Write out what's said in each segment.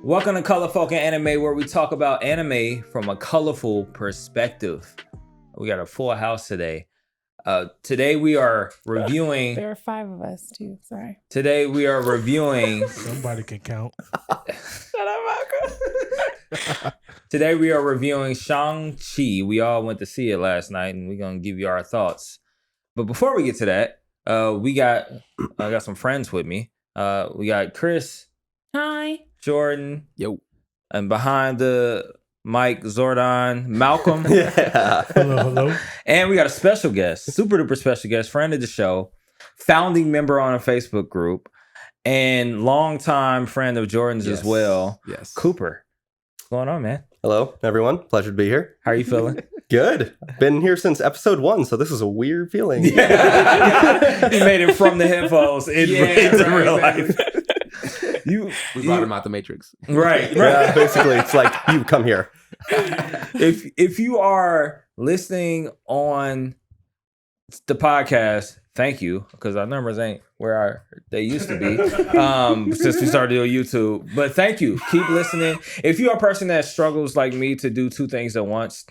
Welcome to Colorful and Anime, where we talk about anime from a colorful perspective. We got a full house today. Today we are reviewing. There are 5 of us too. Sorry. Today we are reviewing. Somebody can count. Shut up, Marco. Today we are reviewing Shang-Chi. We all went to see it last night, and we're gonna give you our thoughts. But before we get to that, I got some friends with me. We got Chris. Hi. Jordan. Yo. And behind the mic, Zordon, Malcolm. Yeah. Hello. And we got a special guest, super duper special guest, friend of the show, founding member on a Facebook group, and longtime friend of Jordan's as well. Yes. Cooper. What's going on, man? Hello, everyone. Pleasure to be here. How are you feeling? Good. Been here since episode 1, so this is a weird feeling. Yeah. You made it from the headphones into real life. We brought him out the Matrix. Right. Yeah, basically, it's like, you come here. If you are listening on the podcast, thank you, because our numbers ain't where they used to be since we started doing YouTube. But thank you. Keep listening. If you are a person that struggles like me to do 2 things at once,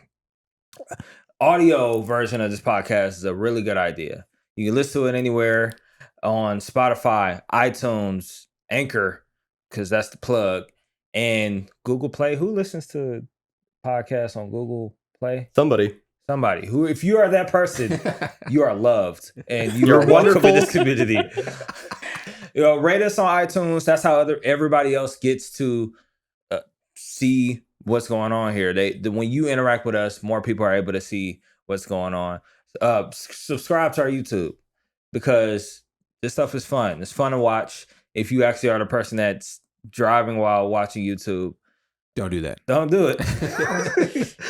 audio version of this podcast is a really good idea. You can listen to it anywhere on Spotify, iTunes, Anchor, because that's the plug, and Google Play. Who listens to podcasts on Google Play? Somebody. Who, if you are that person, you are loved, and You're are welcome wonderful. in this community. Rate us on iTunes. That's how everybody else gets to see what's going on here. When you interact with us, more people are able to see what's going on. Subscribe to our YouTube, because this stuff is fun. It's fun to watch. If you actually are the person that's driving while watching YouTube, Don't do that. don't do it.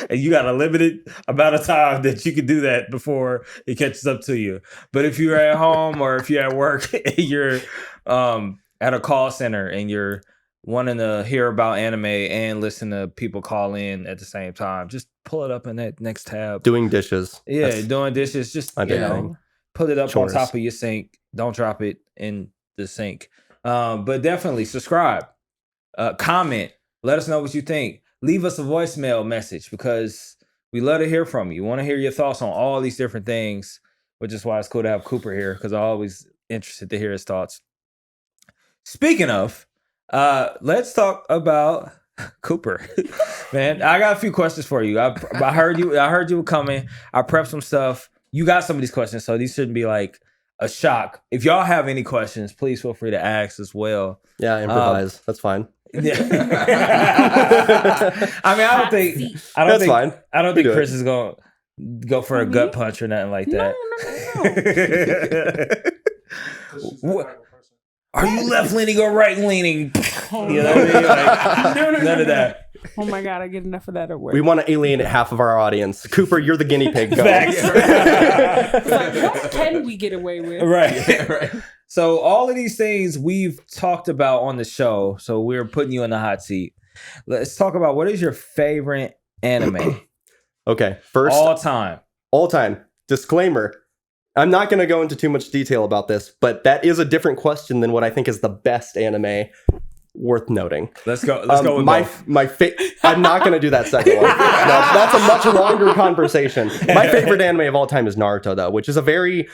And you got a limited amount of time that you can do that before it catches up to you. But if you're at home or if you're at work and you're at a call center and you're wanting to hear about anime and listen to people call in at the same time, just pull it up in that next tab. Doing dishes. Yeah, doing dishes. Just my big thing. put it up Chores. on top of your sink. Don't drop it in the sink. But definitely subscribe, comment, let us know what you think. Leave us a voicemail message, because we love to hear from you. We want to hear your thoughts on all these different things, which is why it's cool to have Cooper here, because I'm always interested to hear his thoughts. Speaking of, let's talk about Cooper. Man, I got a few questions for you. I heard you were coming. I prepped some stuff. You got some of these questions, so these shouldn't be like a shock. If y'all have any questions, please feel free to ask as well. Yeah, improvise. That's fine. Yeah. I mean, I don't think Chris is gonna go for a gut punch or nothing like that. No. Are you left leaning or right leaning? You know what I mean? Like, No. None of that. Oh my God, I get enough of that at work. We want to alienate half of our audience. Cooper, you're the guinea pig. Go. Facts. It's like, what can we get away with? Right. Yeah, right. So all of these things we've talked about on the show. So we're putting you in the hot seat. Let's talk about, what is your favorite anime Okay, first, all time? Disclaimer. I'm not going to go into too much detail about this, but that is a different question than what I think is the best anime. Worth noting. Let's go with both. I'm not going to do that second one. No, that's a much longer conversation. My favorite anime of all time is Naruto, though, which is a very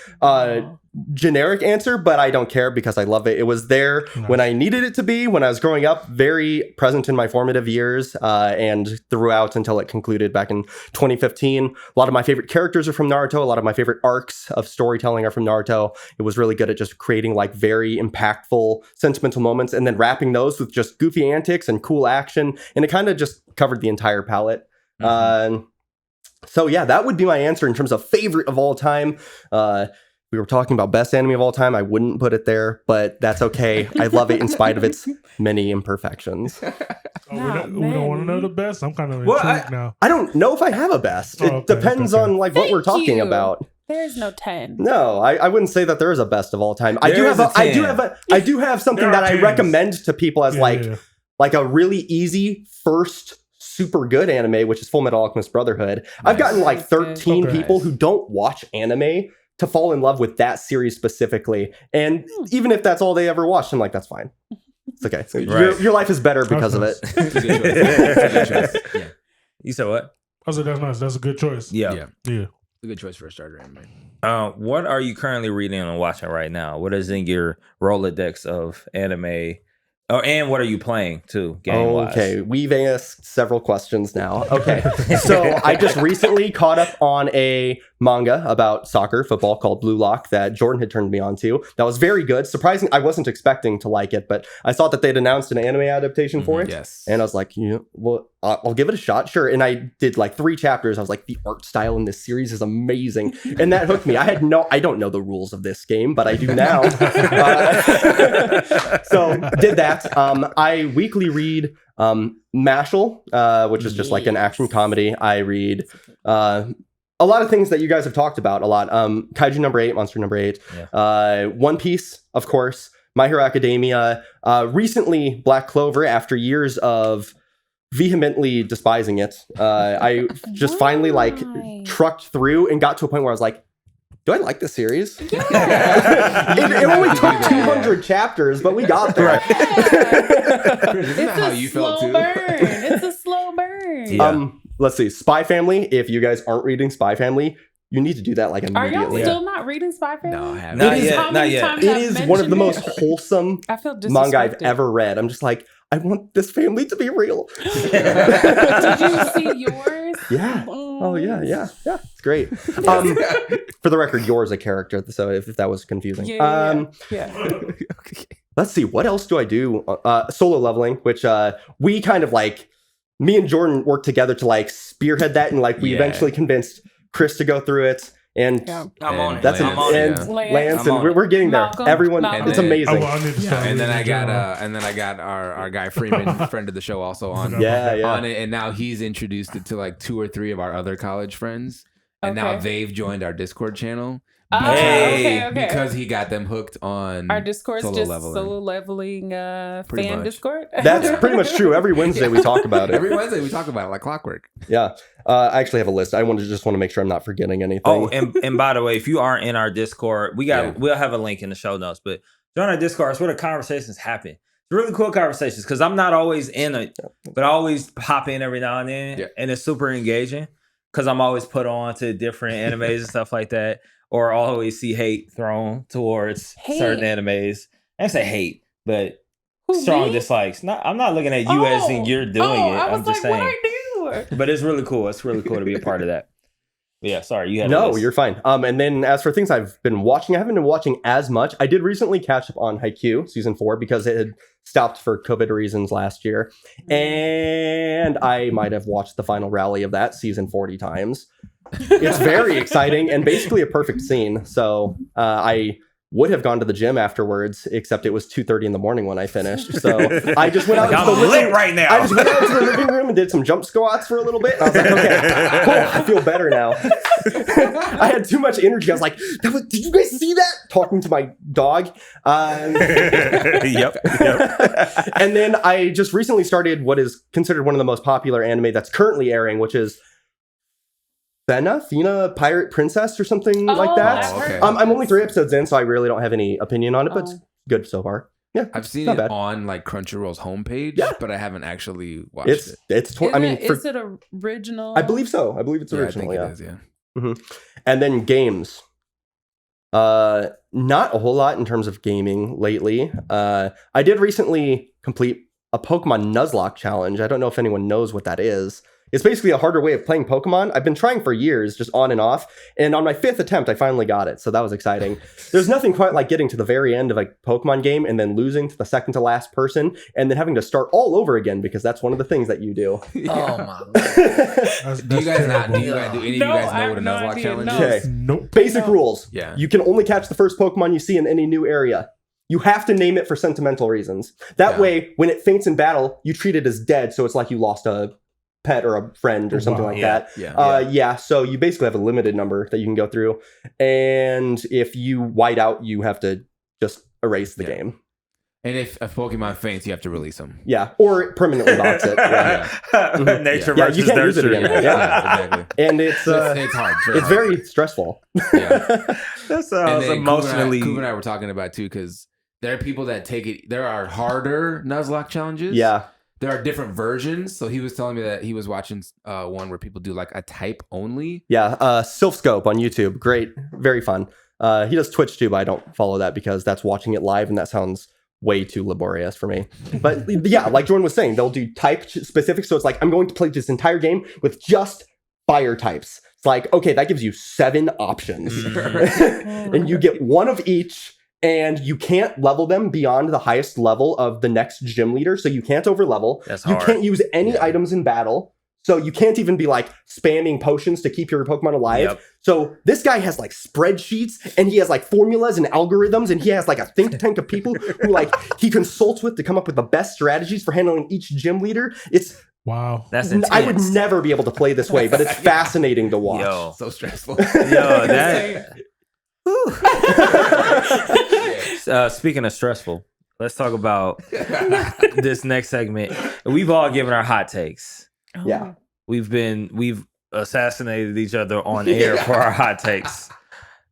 generic answer, but I don't care because I love it. It was there when I needed it to be, when I was growing up, very present in my formative years, and throughout until it concluded back in 2015. A lot of my favorite characters are from Naruto. A lot of my favorite arcs of storytelling are from Naruto. It was really good at just creating like very impactful, sentimental moments and then wrapping those with just goofy antics and cool action. And it kind of just covered the entire palette. So yeah, that would be my answer in terms of favorite of all time. We were talking about best anime of all time. I wouldn't put it there, but that's okay. I love it in spite of its many imperfections. We don't want to know the best. I'm kind of intrigued now. I don't know if I have a best. It depends on like what we're talking about. There's no 10. No, I wouldn't say that there is a best of all time. I do have something that I recommend to people as like a really easy first super good anime, which is Full Metal Alchemist Brotherhood. Nice. I've gotten like 13 people who don't watch anime to fall in love with that series specifically. And even if that's all they ever watched, I'm like, that's fine. It's okay. Right. Your life is better because of it. It's a good choice. It's a good choice. Yeah. You said what? I said that's nice. That's a good choice. Yeah. Yeah. It's a good choice for a starter anime. What are you currently reading and watching right now? What is in your Rolodex of anime? Oh, and what are you playing too, game-wise? Okay, we've asked several questions now. Okay, so I just recently caught up on a manga about soccer, football called Blue Lock that Jordan had turned me on to. That was very good. Surprising, I wasn't expecting to like it, but I saw that they'd announced an anime adaptation for it. Yes. And I was like, well, I'll give it a shot, sure. And I did like 3 chapters. I was like, the art style in this series is amazing, and that hooked me. I don't know the rules of this game, but I do now. So did that. I weekly read Mashal, which is just like an action comedy. I read a lot of things that you guys have talked about a lot. Kaiju number 8, Monster number 8, One Piece, of course, My Hero Academia, recently Black Clover after years of vehemently despising it. I just finally like trucked through and got to a point where I was like, do I like this series? Yeah. it only took 200 chapters, but we got there. Isn't that how you felt too? It's a slow burn. Yeah. Let's see. Spy Family. If you guys aren't reading Spy Family, you need to do that like Are y'all immediately. still not reading Spy Family? No, I haven't. Not It is- yet. How Not many yet. times It I've is one of the most mentioned wholesome I feel manga I've disrespected. ever read. I'm just like, I want this family to be real. Did you see yours? Yeah. Oh yeah. It's great. For the record, yours a character. So if that was confusing. Yeah. Let's see. What else do I do? Solo leveling, which we kind of like. Me and Jordan worked together to like spearhead that, and like we eventually convinced Chris to go through it. And Yeah. I'm on it. that's I'm on it. and Lance. Lance, I'm and on we're getting there. Malcolm. Everyone, Malcolm. it's And then- amazing. I need to start And then I reading in got general. our guy Freeman, friend of the show, also on Yeah. on it, and now he's introduced it to like 2 or 3 of our other college friends, and now Okay. they've joined our Discord channel. Okay. Because he got them hooked on Our Discord's solo just leveling. solo leveling Pretty fan much. Discord. That's pretty much true. Every Wednesday we talk about it. Every Wednesday we talk about it like clockwork. Yeah. I actually have a list. I want to make sure I'm not forgetting anything. Oh, and by the way, if you aren't in our Discord, we'll have a link in the show notes. But join our Discord. It's where the conversations happen. It's really cool conversations because I'm not always in it, but I always pop in every now and then, and it's super engaging because I'm always put on to different animes and stuff like that, or I'll always see hate thrown towards certain animes. I say hate, but Who, strong me? dislikes. I'm not looking at you as in you're doing it. I was I'm just like, saying. what I do? But it's really cool. It's really cool to be a part of that. But yeah, sorry, you had a No, list. you're fine. And then as for things I've been watching, I haven't been watching as much. I did recently catch up on Haikyuu season 4 because it had stopped for COVID reasons last year. And I might have watched the final rally of that season 40 times. It's very exciting and basically a perfect scene. So I would have gone to the gym afterwards, except it was 2:30 in the morning when I finished. So I just went out Like, into the I'm living lit right now. I just went out to the living room and did some jump squats for a little bit. And I was like, okay, cool, I feel better now. I had too much energy. I was like, did you guys see that? Talking to my dog. Yep. And then I just recently started what is considered one of the most popular anime that's currently airing, which is Fena, Pirate Princess or something like that. I've heard I'm only 3 episodes in, so I really don't have any opinion on it, but it's good so far. Yeah, I've seen not it bad. on like Crunchyroll's homepage, Yeah. but I haven't actually watched it. Is it original? I believe so. I believe it's Yeah, I original. think Yeah. it is, yeah. And then games. Not a whole lot in terms of gaming lately. I did recently complete a Pokemon Nuzlocke challenge. I don't know if anyone knows what that is. It's basically a harder way of playing Pokemon. I've been trying for years, just on and off. And on my 5th attempt, I finally got it. So that was exciting. There's nothing quite like getting to the very end of a Pokemon game and then losing to the second to last person and then having to start all over again because that's one of the things that you do. Oh my lord. That's Do you guys not? terrible. Do any of you No, guys I know what a have no Nuzlocke idea, challenge no. is? Okay. Nope. Basic rules. Yeah. You can only catch the first Pokemon you see in any new area. You have to name it for sentimental reasons. That Yeah. way, when it faints in battle, you treat it as dead, so it's like you lost a pet or a friend or something Wow. like Yeah. that. Yeah. So you basically have a limited number that you can go through. And if you white out, you have to just erase the Yeah. game. And if a Pokemon faints, you have to release them. Yeah. Or permanently box it. Yeah. Nature Yeah, versus you can't use it nurture. again. Yeah. exactly. And it's It's hard. it's very stressful. Yeah. That sounds And then emotionally. Coop and I were talking about too, because there are people that take it. There are harder Nuzlocke challenges. Yeah. There are different versions. So he was telling me that he was watching one where people do like a type only. Yeah. Sylphscope on YouTube. Great. Very fun. He does Twitch too, but I don't follow that because that's watching it live and that sounds way too laborious for me. But yeah, like Jordan was saying, they'll do type specific. So it's like, I'm going to play this entire game with just fire types. It's like, okay, that gives you 7 options. And you get one of each. And you can't level them beyond the highest level of the next gym leader. So you can't overlevel. That's you hard. can't use any items in battle. So you can't even be like spamming potions to keep your Pokemon alive. Yep. So this guy has like spreadsheets and he has like formulas and algorithms and he has like a think tank of people who like he consults with to come up with the best strategies for handling each gym leader. It's Wow. That's intense. I would never be able to play this way, but it's fascinating to watch. Yo, So stressful. that. Speaking of stressful, let's talk about this next segment. We've all given our hot takes. Yeah. We've assassinated each other on air for our hot takes.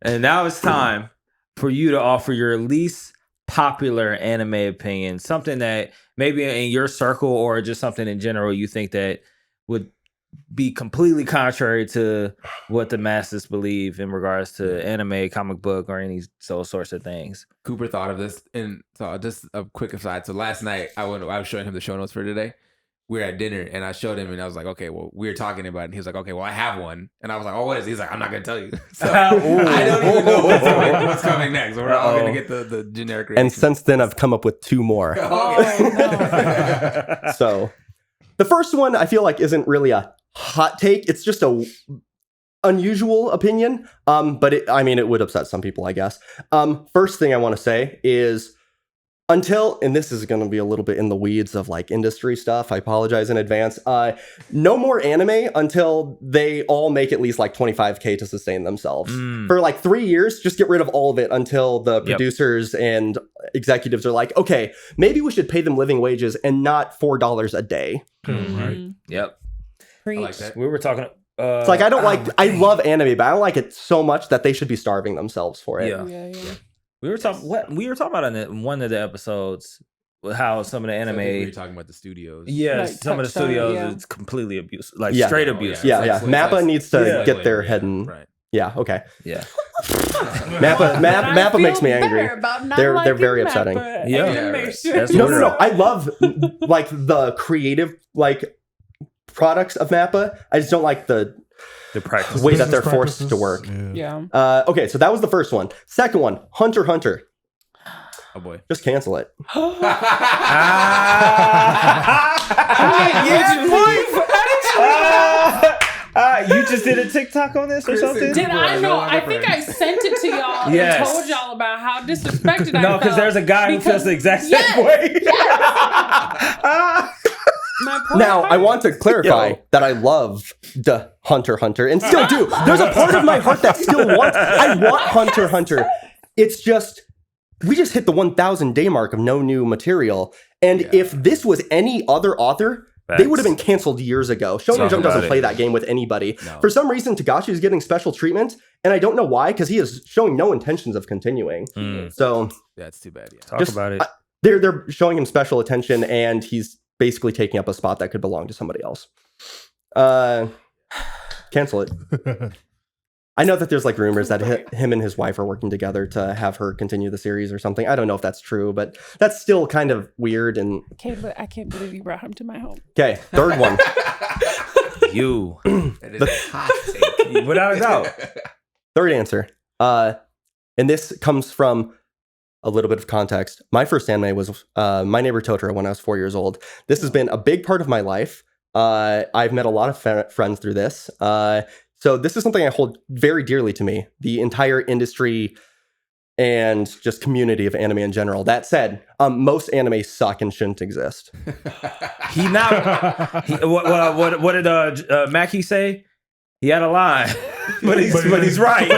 And now it's time for you to offer your least popular anime opinion, something that maybe in your circle or just something in general you think that would be completely contrary to what the masses believe in regards to anime, comic book, or any those sorts of things. Cooper thought of this, and so just a quick aside. So last night I was showing him the show notes for today. We were at dinner, and I showed him, and I was like, "Okay, well, we were talking about it." And he was like, "Okay, well, I have one," and I was like, "Oh, what is it?" He's like, "I'm not gonna tell you." So I don't even know what's coming next. We're all gonna get the generic. And reaction. since then, I've come up with 2 more. Oh, So the first one I feel like isn't really a hot take. It's just a unusual opinion. But it would upset some people, I guess. First thing I want to say is and this is going to be a little bit in the weeds of like industry stuff. I apologize in advance. No more anime until they all make at least like 25K to sustain themselves. For like 3 years, just get rid of all of it until the producers and executives are like, okay, maybe we should pay them living wages and not $4 a day. Right. Yep. I like that. We were talking. It's like, I love anime, but I don't like it so much that they should be starving themselves for it. Yeah. We were talking about in one of the episodes how some of the anime. We were talking about the studios. Yeah, Like some of the touched on it, studios yeah. it's completely abusive, like Yeah. straight Oh, abusive. Yeah, It's like- Mappa needs to get their yeah, head in. right. Yeah, okay. Yeah. Mappa makes me angry. They're very upsetting. Yeah. That's No, weird. I love like the creative like products of Mappa. I just don't like the practice. way that they're Business forced to practices. work. Yeah. Okay, so that was the first one. Second one, Hunter x Hunter. Oh boy. Just cancel it. You just did a TikTok on this or something? Did I no know? longer I think I friends. sent it to y'all Yes. and told y'all about how disrespected I No, felt. because there's a guy who feels the exact same Yes, way. My poor Now, I heart. want to clarify Yo. that I love the Hunter x Hunter and still do. There's a part of my heart that still wants. I want Hunter x Hunter. It's just we just hit the 1,000 day mark of no new material, and if this was any other author. They would have been canceled years ago. Shonen Talk Jump about doesn't it. play that game with anybody. No. For some reason, Tagashi is getting special treatment, and I don't know why, because he is showing no intentions of continuing. So That's too bad. Yeah. Talk Just- about it. they're showing him special attention, and he's basically taking up a spot that could belong to somebody else. Cancel it. I know that there's like rumors that him and his wife are working together to have her continue the series or something. I don't know if that's true, but that's still kind of weird. And Okay, but I can't believe you brought him to my home. okay, third one. You. That is a hot take. Without a doubt. Third answer. And this comes from a little bit of context. My first anime was My Neighbor Totoro when I was 4 years old. This has been a big part of my life. I've met a lot of friends through this. So this is something I hold very dearly to me. The entire industry and just community of anime in general. That said, most anime suck and shouldn't exist. He not. What did Mackie say? He had a line, but he's right.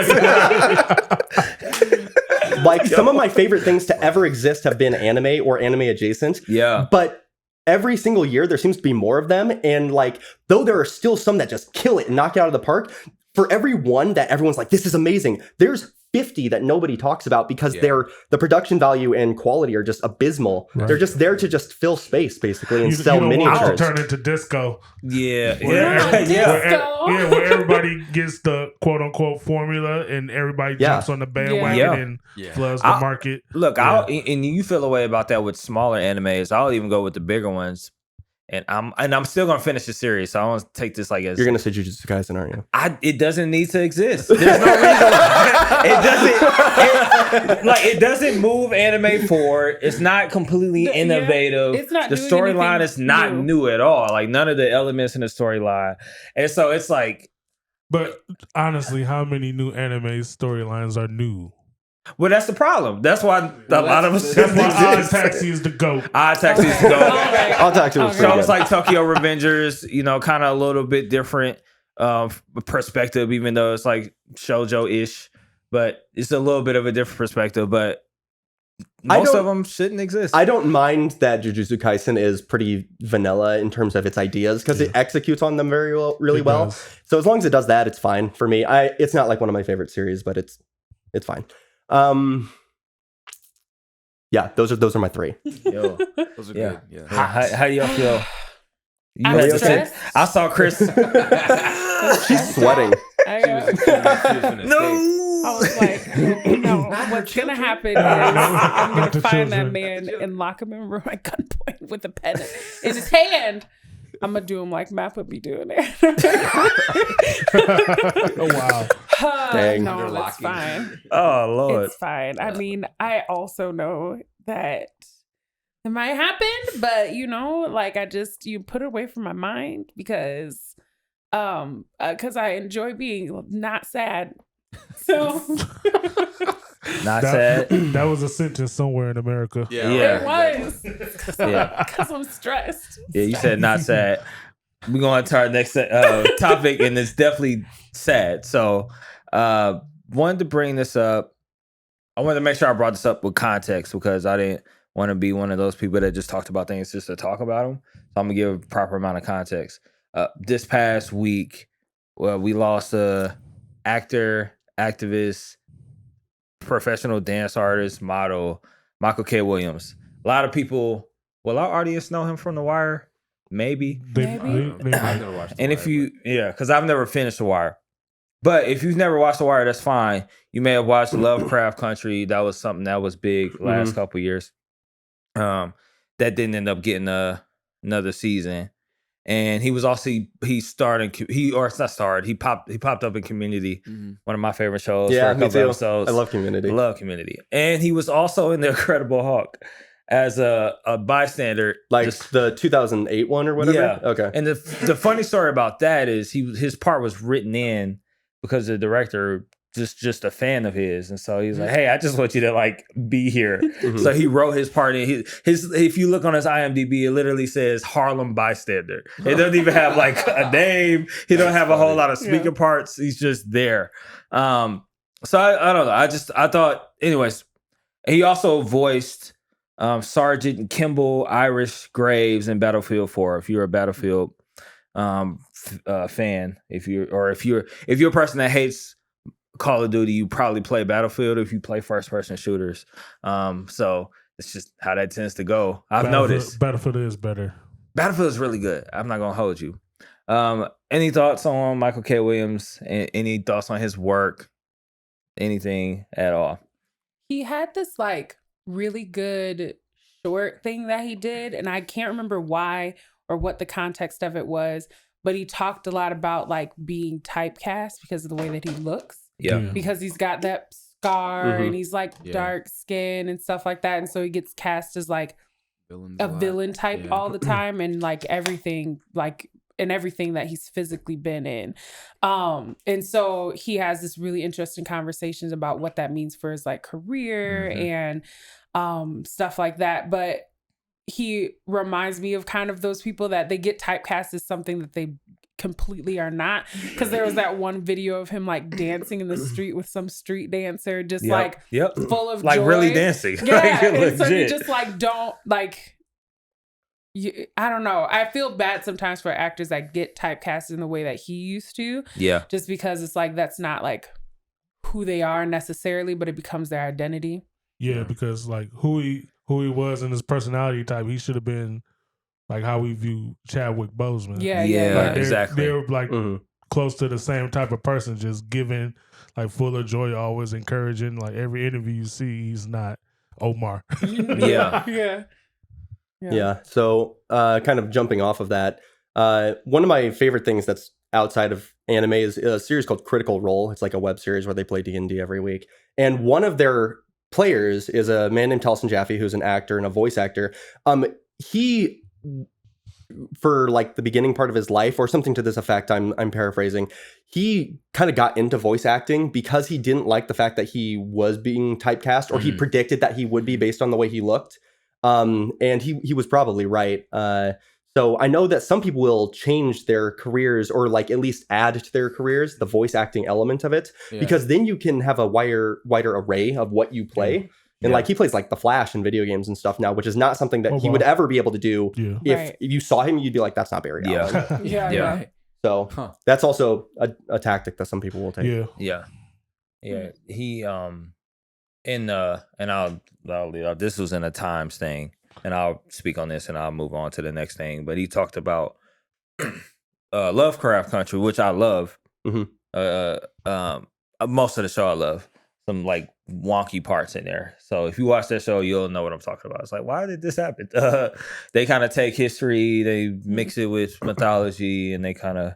Like some of my favorite things to ever exist have been anime or anime adjacent. Yeah. But every single year there seems to be more of them. And like, though there are still some that just kill it and knock it out of the park, for every one that everyone's like, this is amazing, there's 50 that nobody talks about because Yeah. the production value and quality are just abysmal. Right. They're just there to just fill space basically and You sell don't want it to miniatures. turn into disco. Yeah, Where yeah. where everybody gets the quote unquote formula and everybody Yeah. jumps on the bandwagon Yeah. and Yeah. floods the I'll- market. Look, Yeah. and you feel a way about that with smaller animes. I'll even go with the bigger ones. And I'm still gonna finish the series, so I want to take this like as You're gonna say Jujutsu Kaisen, aren't you? it doesn't need to exist. There's no reason it doesn't move anime forward. It's not completely Yeah, innovative. it's not The doing storyline anything is not new. new at all. Like none of the elements in the storyline, and so it's like, But honestly, how many new anime storylines are new? well, that's the problem. That's why a lot of us That's why Odd exist. Taxi is the GOAT. Odd Taxi is the goal. I'll talk to him. Okay. Shows like Tokyo Revengers, kind of a little bit different perspective, even though it's like shoujo-ish, but it's a little bit of a different perspective. But most of them shouldn't exist. I don't mind that Jujutsu Kaisen is pretty vanilla in terms of its ideas because it executes on them really It well. does. So as long as it does that, it's fine for me. It's not like one of my favorite series, but it's fine. Yeah, those are my three. Yo, Those are Yeah. good. Yeah. how do y'all feel? You I'm had to sit- stressed. I saw Chris. She's sweating. I was like, no, what's going to happen is I'm going Not to the find that children. man and lock him in a room at gunpoint with a pen in his hand. I'm going to do him like Matt would be doing it. Oh wow. Dang. No, You're that's locking. fine. Oh Lord. It's fine. I mean, I also know that it might happen, but you put it away from my mind because I enjoy being not sad. So Not That, sad. that was a sentence somewhere in America. Yeah. Yeah. it was Yeah. because I'm stressed. Yeah, you said not sad. We're going to our next topic, and it's definitely sad. So, wanted to bring this up. I wanted to make sure I brought this up with context because I didn't want to be one of those people that just talked about things just to talk about them. So I'm gonna give a proper amount of context. This past week, we lost a actor, activist, professional dance artist, model, Michael K. Williams. A lot of people, will our audience know him from The Wire? Maybe. Maybe. I've never watched. And if you, because I've never finished The Wire. But if you've never watched The Wire, that's fine. You may have watched Lovecraft Country. That was something that was big last couple years. That didn't end up getting another season. And he was also he popped up in Community, one of my favorite shows. Yeah, for a me couple too. episodes. I love Community. Love Community. And he was also in The Incredible Hulk as a bystander. Like just- the 2008 one or whatever. Yeah. Okay. And the funny story about that is his part was written in because the director just a fan of his, and so he's like, "Hey, I just want you to like be here." So he wrote his part in his. If you look on his IMDb, it literally says Harlem bystander. It doesn't even have like a name. He don't have a whole lot of speaking parts. He's just there. So I don't know. I thought. Anyways, he also voiced Sergeant Kimball Irish Graves in Battlefield 4. If you're a Battlefield fan, if you're a person that hates Call of Duty, you probably play Battlefield if you play first person shooters. So it's just how that tends to go. I've noticed Battlefield is better. Battlefield is really good. I'm not gonna hold you. Any thoughts on Michael K. Williams? Any thoughts on his work? Anything at all? He had this like really good short thing that he did, and I can't remember why or what the context of it was, but he talked a lot about like being typecast because of the way that he looks. Yeah. Because he's got that scar and he's like dark skin and stuff like that, and so he gets cast as like a villain type all the time, and like everything that he's physically been in. And so he has this really interesting conversations about what that means for his like career and stuff like that. But he reminds me of kind of those people that they get typecast as something that they completely are not, because there was that one video of him like dancing in the street with some street dancer, just like full of like joy. really dancing. Yeah, Like, and so you legit. just like don't like. I don't know. I feel bad sometimes for actors that get typecast in the way that he used to. Yeah. Just because it's like that's not like who they are necessarily, but it becomes their identity. Yeah, because like who he was and his personality type, he should have been like how we view Chadwick Boseman. Yeah, Like exactly. They're like close to the same type of person, just giving like full of joy, always encouraging. Like every interview you see, he's not Omar. Yeah. So kind of jumping off of that, one of my favorite things that's outside of anime is a series called Critical Role. It's like a web series where they play D&D every week. And one of their players is a man named Taliesin Jaffe, who's an actor and a voice actor. He, for like the beginning part of his life or something to this effect, I'm paraphrasing, he kind of got into voice acting because he didn't like the fact that he was being typecast, or he predicted that he would be based on the way he looked. And he was probably right. So I know that some people will change their careers, or like at least add to their careers the voice acting element of it, because then you can have a wider array of what you play. And like he plays like the Flash in video games and stuff now, which is not something that he would ever be able to do. If you saw him, you'd be like, that's not Barry Allen. Yeah. So that's also a tactic that some people will take. Yeah. He and I'll this was in a Times thing, and I'll speak on this and I'll move on to the next thing. But he talked about Lovecraft Country, which I love. Most of the show I love. Some like wonky parts in there. So if you watch that show, you'll know what I'm talking about. It's like, why did this happen? They kind of take history, they mix it with mythology, and they kind of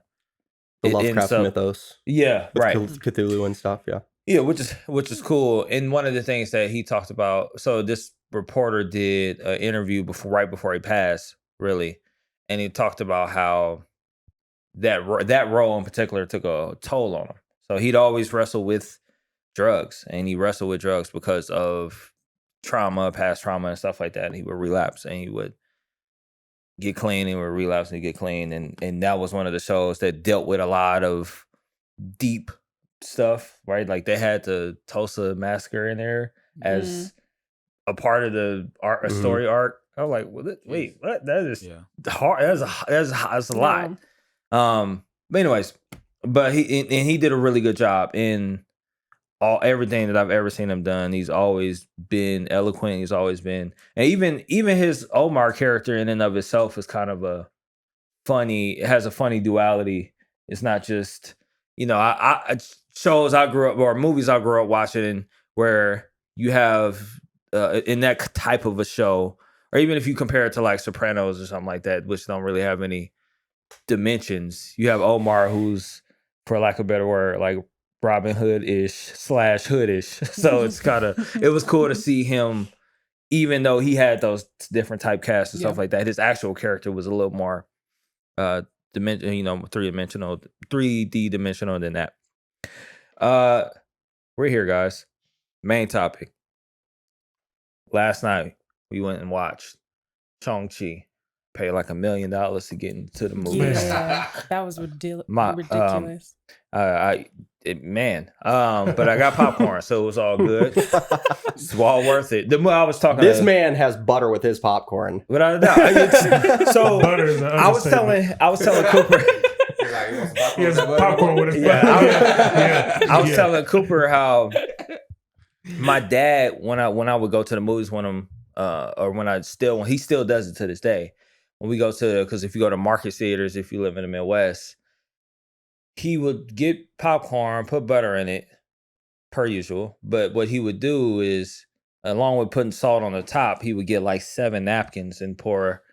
the Lovecraft mythos. Yeah, right. Cthulhu and stuff. Yeah, which is cool. And one of the things that he talked about, so this reporter did an interview right before he passed, really, and he talked about how that role in particular took a toll on him. So he'd always wrestle with drugs, and he wrestled with drugs because of past trauma and stuff like that. And he would relapse, and he would get clean, and he would relapse, and he'd get clean. And that was one of the shows that dealt with a lot of deep stuff, right? Like they had the Tulsa massacre in there as a part of the story arc. I was like, wait, what? That is hard. That's a lot. But anyways, he did a really good job in everything that I've ever seen him done. He's always been eloquent. He's always been, and even his Omar character in and of itself is kind of it has a funny duality. It's not just, shows I grew up, or movies I grew up watching, where you have in that type of a show, or even if you compare it to like Sopranos or something like that, which don't really have any dimensions, you have Omar, who's, for lack of a better word, like Robin Hood-ish / hoodish. So it was cool to see him, even though he had those different typecasts and stuff like that. His actual character was a little more 3D dimensional than that. We're here, guys. Main topic. Last night we went and watched Shang-Chi. Paid like $1 million to get into the movie. Yeah, that was ridiculous. But I got popcorn, so it was all good. It's all worth it. I was talking. This man has butter with his popcorn. Without a doubt. So I was telling Cooper. He has popcorn with his I was telling Cooper how my dad, when I would go to the movies when he still does it to this day. When we go because if you go to Marcus theaters, if you live in the Midwest, he would get popcorn, put butter in it, per usual. But what he would do is, along with putting salt on the top, he would get like 7 napkins and pour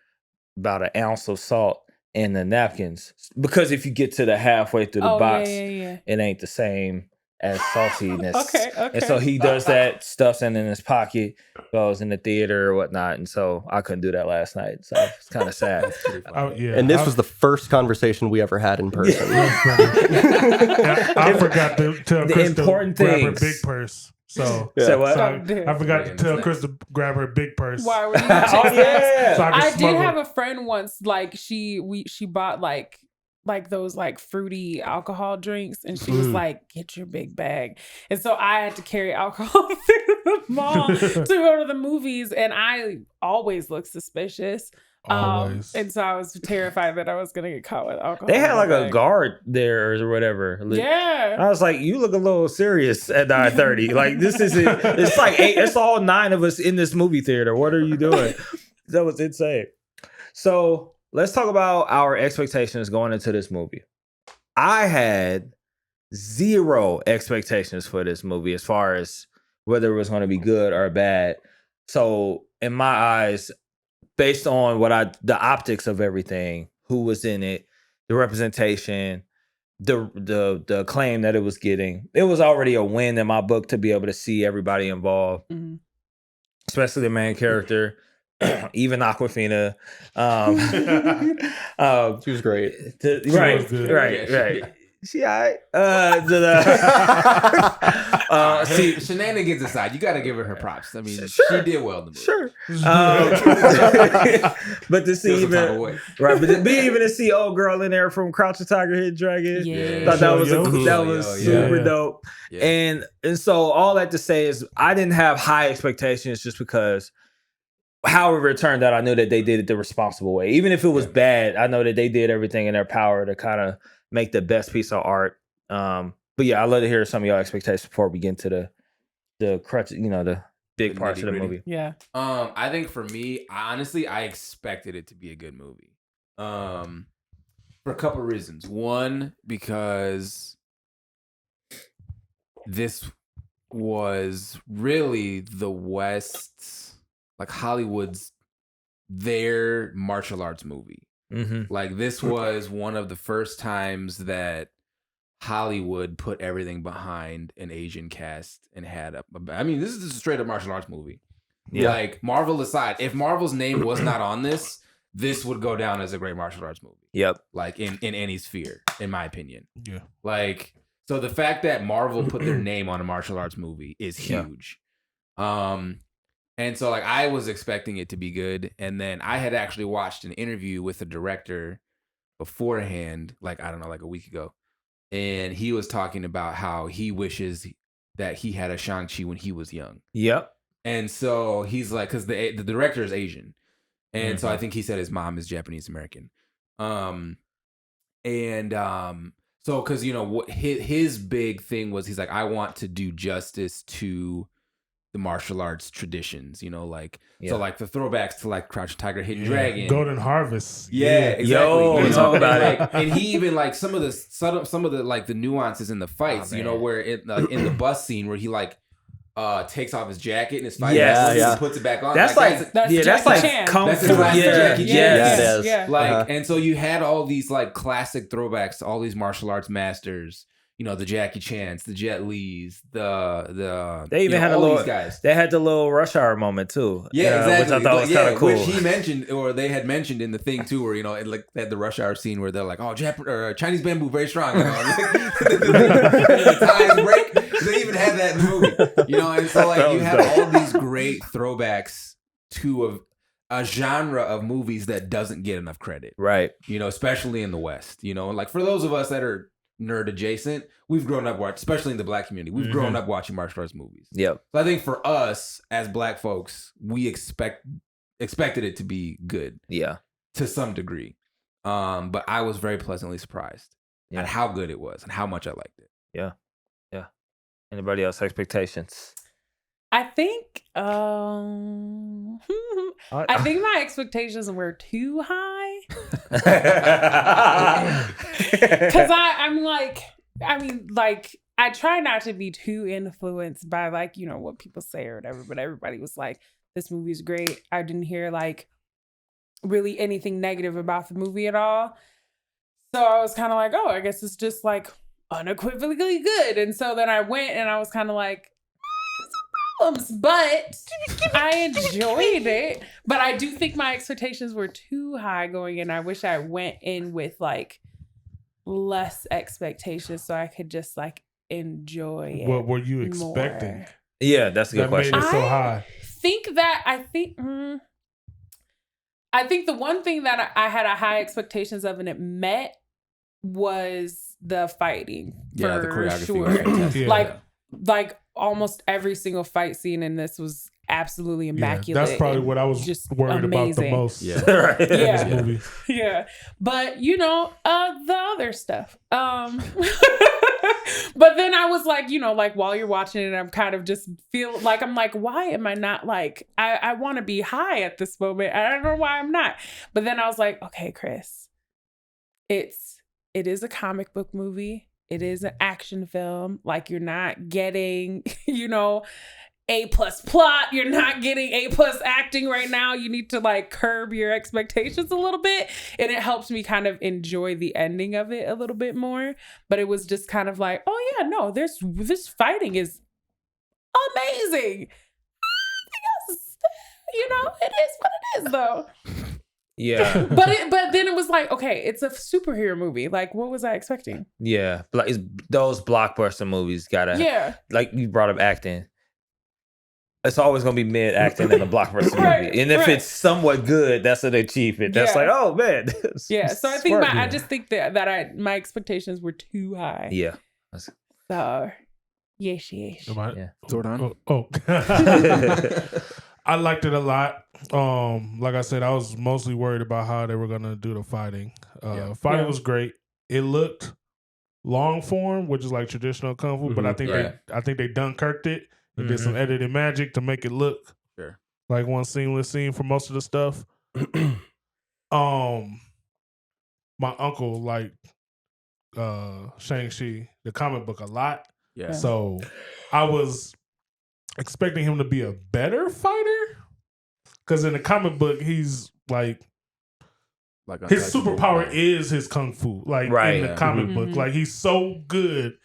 about an ounce of salt in the napkins. Because if you get to the halfway through the box, it ain't the same as saltiness. Okay. And so he does that, stuffs it in his pocket, goes in the theater or whatnot. And so I couldn't do that last night. So it's kind of sad. And this was the first conversation we ever had in person. I forgot to tell Chris to grab her big purse. So, I forgot to tell Chris to grab her big purse. Why were you I did have a friend once, like she bought like those like fruity alcohol drinks, and she was like, get your big bag. And so I had to carry alcohol through the mall to go to the movies, and I always look suspicious. Always. And so I was terrified that I was gonna get caught with alcohol. They had like a guard there or whatever. Yeah. I was like, you look a little serious at 9:30. Like this isn't. It's like it's all 9 of us in this movie theater. What are you doing? That was insane. So let's talk about our expectations going into this movie. I had 0 expectations for this movie as far as whether it was going to be good or bad. So in my eyes, based on the optics of everything, who was in it, the representation, the acclaim that it was getting, it was already a win in my book to be able to see everybody involved, especially the main character, even Awkwafina. She was great. Right. She all right. Shenanigans aside, you got to give her her props. I mean, she did well in the movie. Sure. But to see but to be even to see old girl in there from Crouching Tiger, Hidden Dragon, thought that was super dope. Yeah. And so all that to say is I didn't have high expectations just because. However it turned out, I knew that they did it the responsible way. Even if it was bad, I know that they did everything in their power to kind of make the best piece of art. But yeah, I'd love to hear some of your expectations before we get into the crutch, the big parts of the movie. Yeah. I think for me, honestly, I expected it to be a good movie. For a couple of reasons. One, because this was really the West's, like Hollywood's, their martial arts movie. Like this was one of the first times that Hollywood put everything behind an Asian cast and had this is just a straight up martial arts movie. Yeah. Like Marvel aside, if Marvel's name was not on this would go down as a great martial arts movie. Yep. Like in any sphere, in my opinion. Yeah. Like, so the fact that Marvel put their name on a martial arts movie is huge. And so, like, I was expecting it to be good. And then I had actually watched an interview with the director beforehand, like, I don't know, like a week ago. And he was talking about how he wishes that he had a Shang-Chi when he was young. Yep. And so he's like, because the director is Asian. And so I think he said his mom is Japanese American. So, because, his big thing was, he's like, I want to do justice to the martial arts traditions, so like the throwbacks to like Crouching Tiger, Hidden Dragon, Golden Harvest. Yeah, exactly. Yo, talk about it. And he even like some of the like the nuances in the fights, where in the bus scene where he like takes off his jacket and his fight and puts it back on. That's like Kung Fu. Jackie Chan. Yeah. Like, and so you had all these like classic throwbacks to all these martial arts masters. The Jackie Chans, the Jet Lees, they even had these guys. They had the little Rush Hour moment too. Yeah, exactly. Which I thought was kind of cool. Which he mentioned, or they had mentioned in the thing too, where it, like they had the Rush Hour scene where they're like, "Oh, Chinese bamboo very strong." The ties break. They even had that in the movie. And so like you had all these great throwbacks to a genre of movies that doesn't get enough credit, right? Especially in the West. And like for those of us that are nerd adjacent, we've grown up watching, especially in the Black community, we've grown up watching martial arts movies. Yep. So I think for us as Black folks, we expected it to be good. Yeah. To some degree. But I was very pleasantly surprised at how good it was and how much I liked it. Yeah. Yeah. Anybody else expectations? I think I think my expectations were too high. Because I try not to be too influenced by what people say or whatever, but everybody was like, this movie's great. I didn't hear really anything negative about the movie at all. So I was kind of like, oh, I guess it's just unequivocally good. And so then I went and I was kind of like, but I enjoyed it. But I do think my expectations were too high going in. I wish I went in with less expectations so I could just enjoy it. What were you expecting? More. Yeah, that's a good question. Made it so high. I think the one thing that I had a high expectations of and it met was the fighting. Yeah, the choreography. Sure. Like almost every single fight scene in this was absolutely immaculate. That's probably what I was just worried amazing. about the most. Yeah. In this movie. Yeah. But the other stuff. But then I was like, like while you're watching it, I'm kind of just feel like I'm like, why am I not like I want to be high at this moment. I don't know why I'm not. But then I was like, okay, Chris, it is a comic book movie. It is an action film. Like you're not getting, A+ plot. You're not getting A+ acting right now. You need to like curb your expectations a little bit. And it helps me kind of enjoy the ending of it a little bit more. But it was just kind of like, oh yeah, no, this fighting is amazing. It is what it is though. Yeah. But then it was like, okay, it's a superhero movie. Like, what was I expecting? Yeah. Those blockbuster movies gotta, like you brought up acting. It's always gonna be mid acting in a blockbuster movie, and if it's somewhat good, that's an achievement. That's like, oh man, yeah. So I think I just think that my expectations were too high. Yeah. So yes. Yeah. Jordan. Oh. I liked it a lot. Like I said, I was mostly worried about how they were gonna do the fighting. Fighting was great. It looked long form, which is like traditional kung fu, but I think they Dunkirked it. They did some edited magic to make it look like one seamless scene for most of the stuff. My uncle liked Shang Chi, the comic book, a lot. Yeah. So I was expecting him to be a better fighter. Because in the comic book, he's like his superpower is his kung fu. Like in the comic book. Like he's so good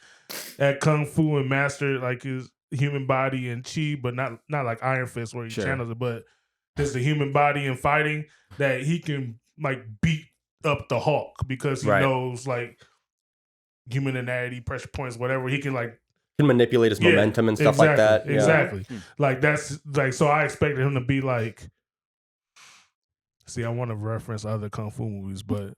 at kung fu and mastered like his human body and chi, but not like Iron Fist where he channels it, but just the human body and fighting that he can like beat up the Hulk because he knows like human anatomy, pressure points, whatever. He can like manipulate his momentum and stuff like that. Exactly. Like that's like, so I expected him to be like, see, I want to reference other kung fu movies, but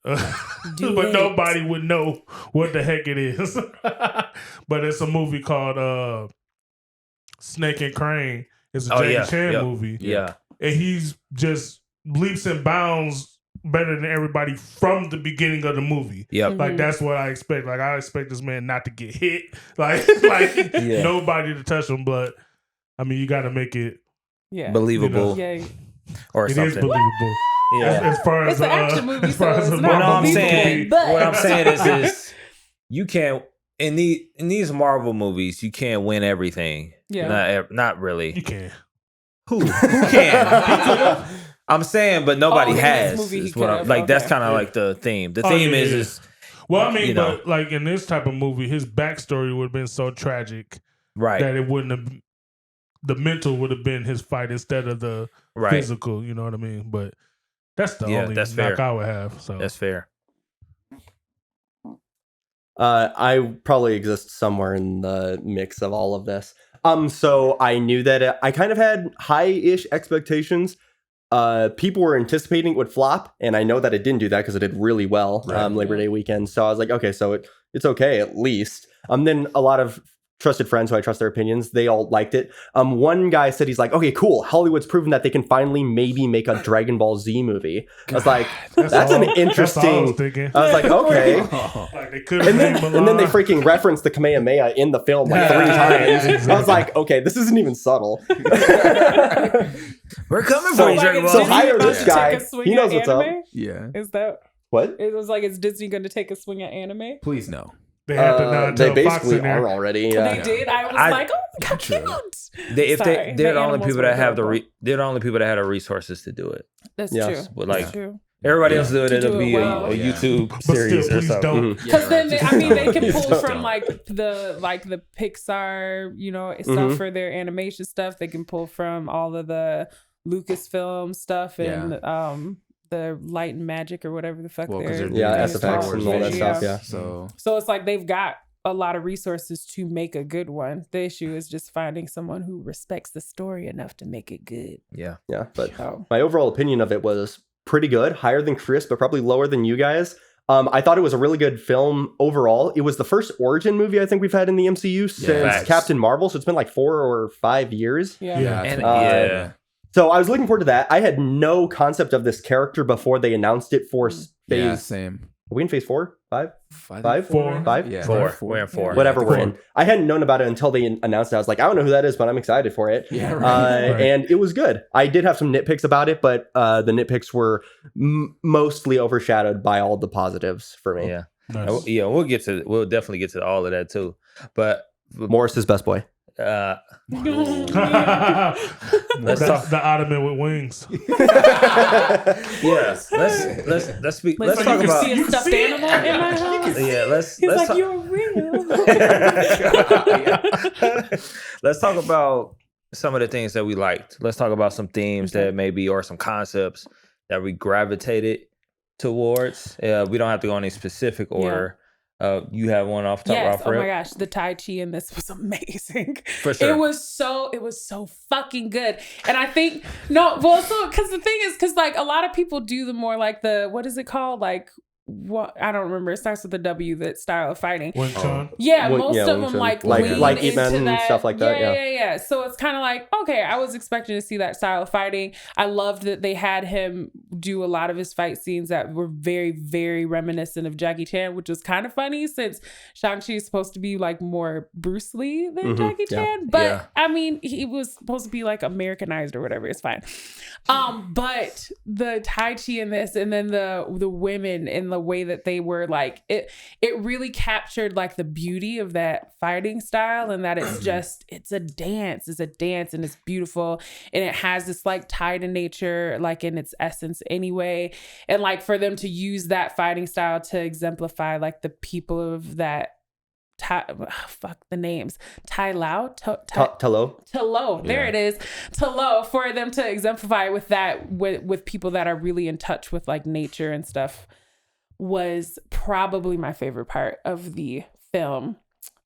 nobody would know what the heck it is. But it's a movie called Snake and Crane. It's a Jackie Chan movie. Yeah. And he's just leaps and bounds better than everybody from the beginning of the movie. Yep. Like that's what I expect. Like I expect this man not to get hit. Like nobody to touch him, but I mean you gotta make it believable. Or it something. Is believable. Yeah. As far as it's an action movie, as far as it's what not I'm saying, but what I'm saying is you can't in these Marvel movies, you can't win everything. Yeah. Not really. You can. Who can? I'm saying, but nobody has. That's kind of like the theme. The theme is well, I mean, but like in this type of movie, his backstory would have been so tragic, that it wouldn't have. The mental would have been his fight instead of the physical. You know what I mean? But that's the only knock I would have. So that's fair. I probably exist somewhere in the mix of all of this. So I knew that I kind of had high-ish expectations. People were anticipating it would flop, and I know that it didn't do that because it did really well Labor Day weekend. So I was like, okay, so it's okay at least. Then a lot of trusted friends who I trust their opinions, they all liked it. One guy said he's like, okay, cool. Hollywood's proven that they can finally maybe make a Dragon Ball Z movie. I was like, that's an interesting. I was like, okay. And then they freaking referenced the Kamehameha in the film like 3 times. Exactly. I was like, okay, this isn't even subtle. We're coming for you, Dragon Ball. So hire this guy. He knows what's up. Yeah. Is that what? It was like, is Disney going to take a swing at anime? Please no. They had to they basically are already. They did. I was like, oh, how cute. They're the only people that have they're the only people that have the resources to do it. That's true. But like that's true. Everybody else do it. It'll be a YouTube series or something. Because then they can pull from like the Pixar, stuff for their animation stuff. They can pull from all of the Lucasfilm stuff and the Light and Magic or whatever the fuck they're SFX and all that stuff. Yeah. So it's like they've got a lot of resources to make a good one. The issue is just finding someone who respects the story enough to make it good. Yeah. Yeah. But my overall opinion of it was pretty good, higher than Chris, but probably lower than you guys. I thought it was a really good film overall. It was the first origin movie I think we've had in the MCU since Captain Marvel, so it's been like 4 or 5 years. So I was looking forward to that. I had no concept of this character before they announced it for phase. Yeah, same. Are we in phase 4? 5? 4. 5? Yeah. 4. We're in 4. Whatever we're in. I hadn't known about it until they announced it. I was like, I don't know who that is, but I'm excited for it. Yeah, right. And it was good. I did have some nitpicks about it, but the nitpicks were mostly overshadowed by all the positives for me. Yeah. Nice. Yeah, we'll definitely get to all of that too. But Morris is best boy. let's That's talk. the ottoman with wings. Yes, let's speak. Let's Like, talk you about. see a stuffed animal in my house. Yeah, let's He's like, talk. you're real. Let's talk about some of the things that we liked. Let's talk about some themes that maybe or some concepts that we gravitated towards. We don't have to go in any specific order. You have one off top. Yes. Off Oh rip? my gosh, the Tai Chi in this was amazing. For sure. It was so fucking good. And I think because the thing is, because like a lot of people do the more like the, what is it called? Like, what, I don't remember. It starts with a W, that style of fighting. Wing Chun. Yeah, Wing- most yeah, of Wing them Chun. like Like lean Ip Man into and that. stuff like that, Yeah. So it's kind of like, okay, I was expecting to see that style of fighting. I loved that they had him do a lot of his fight scenes that were very, very reminiscent of Jackie Chan, which was kind of funny since Shang-Chi is supposed to be like more Bruce Lee than Jackie Chan. But I mean, he was supposed to be like Americanized or whatever. It's fine. But the Tai Chi in this, and then the women and the way that they were like, it really captured like the beauty of that fighting style, and that it's a dance and it's beautiful, and it has this like tie to nature, like in its essence anyway. And like for them to use that fighting style to exemplify like the people of that fuck the names. Talo. There it is. Talo, for them to exemplify with that with people that are really in touch with like nature and stuff, was probably my favorite part of the film.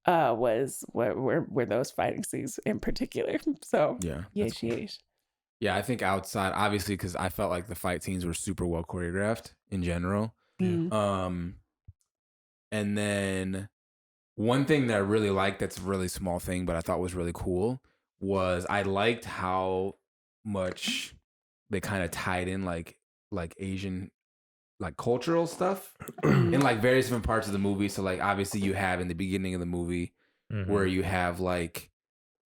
Was were those fighting scenes in particular. So yeah, I think outside, obviously, because I felt like the fight scenes were super well choreographed in general. And then one thing that I really liked, that's a really small thing, but I thought was really cool, was I liked how much they kind of tied in like Asian like cultural stuff in like various different parts of the movie. So like obviously you have in the beginning of the movie where you have like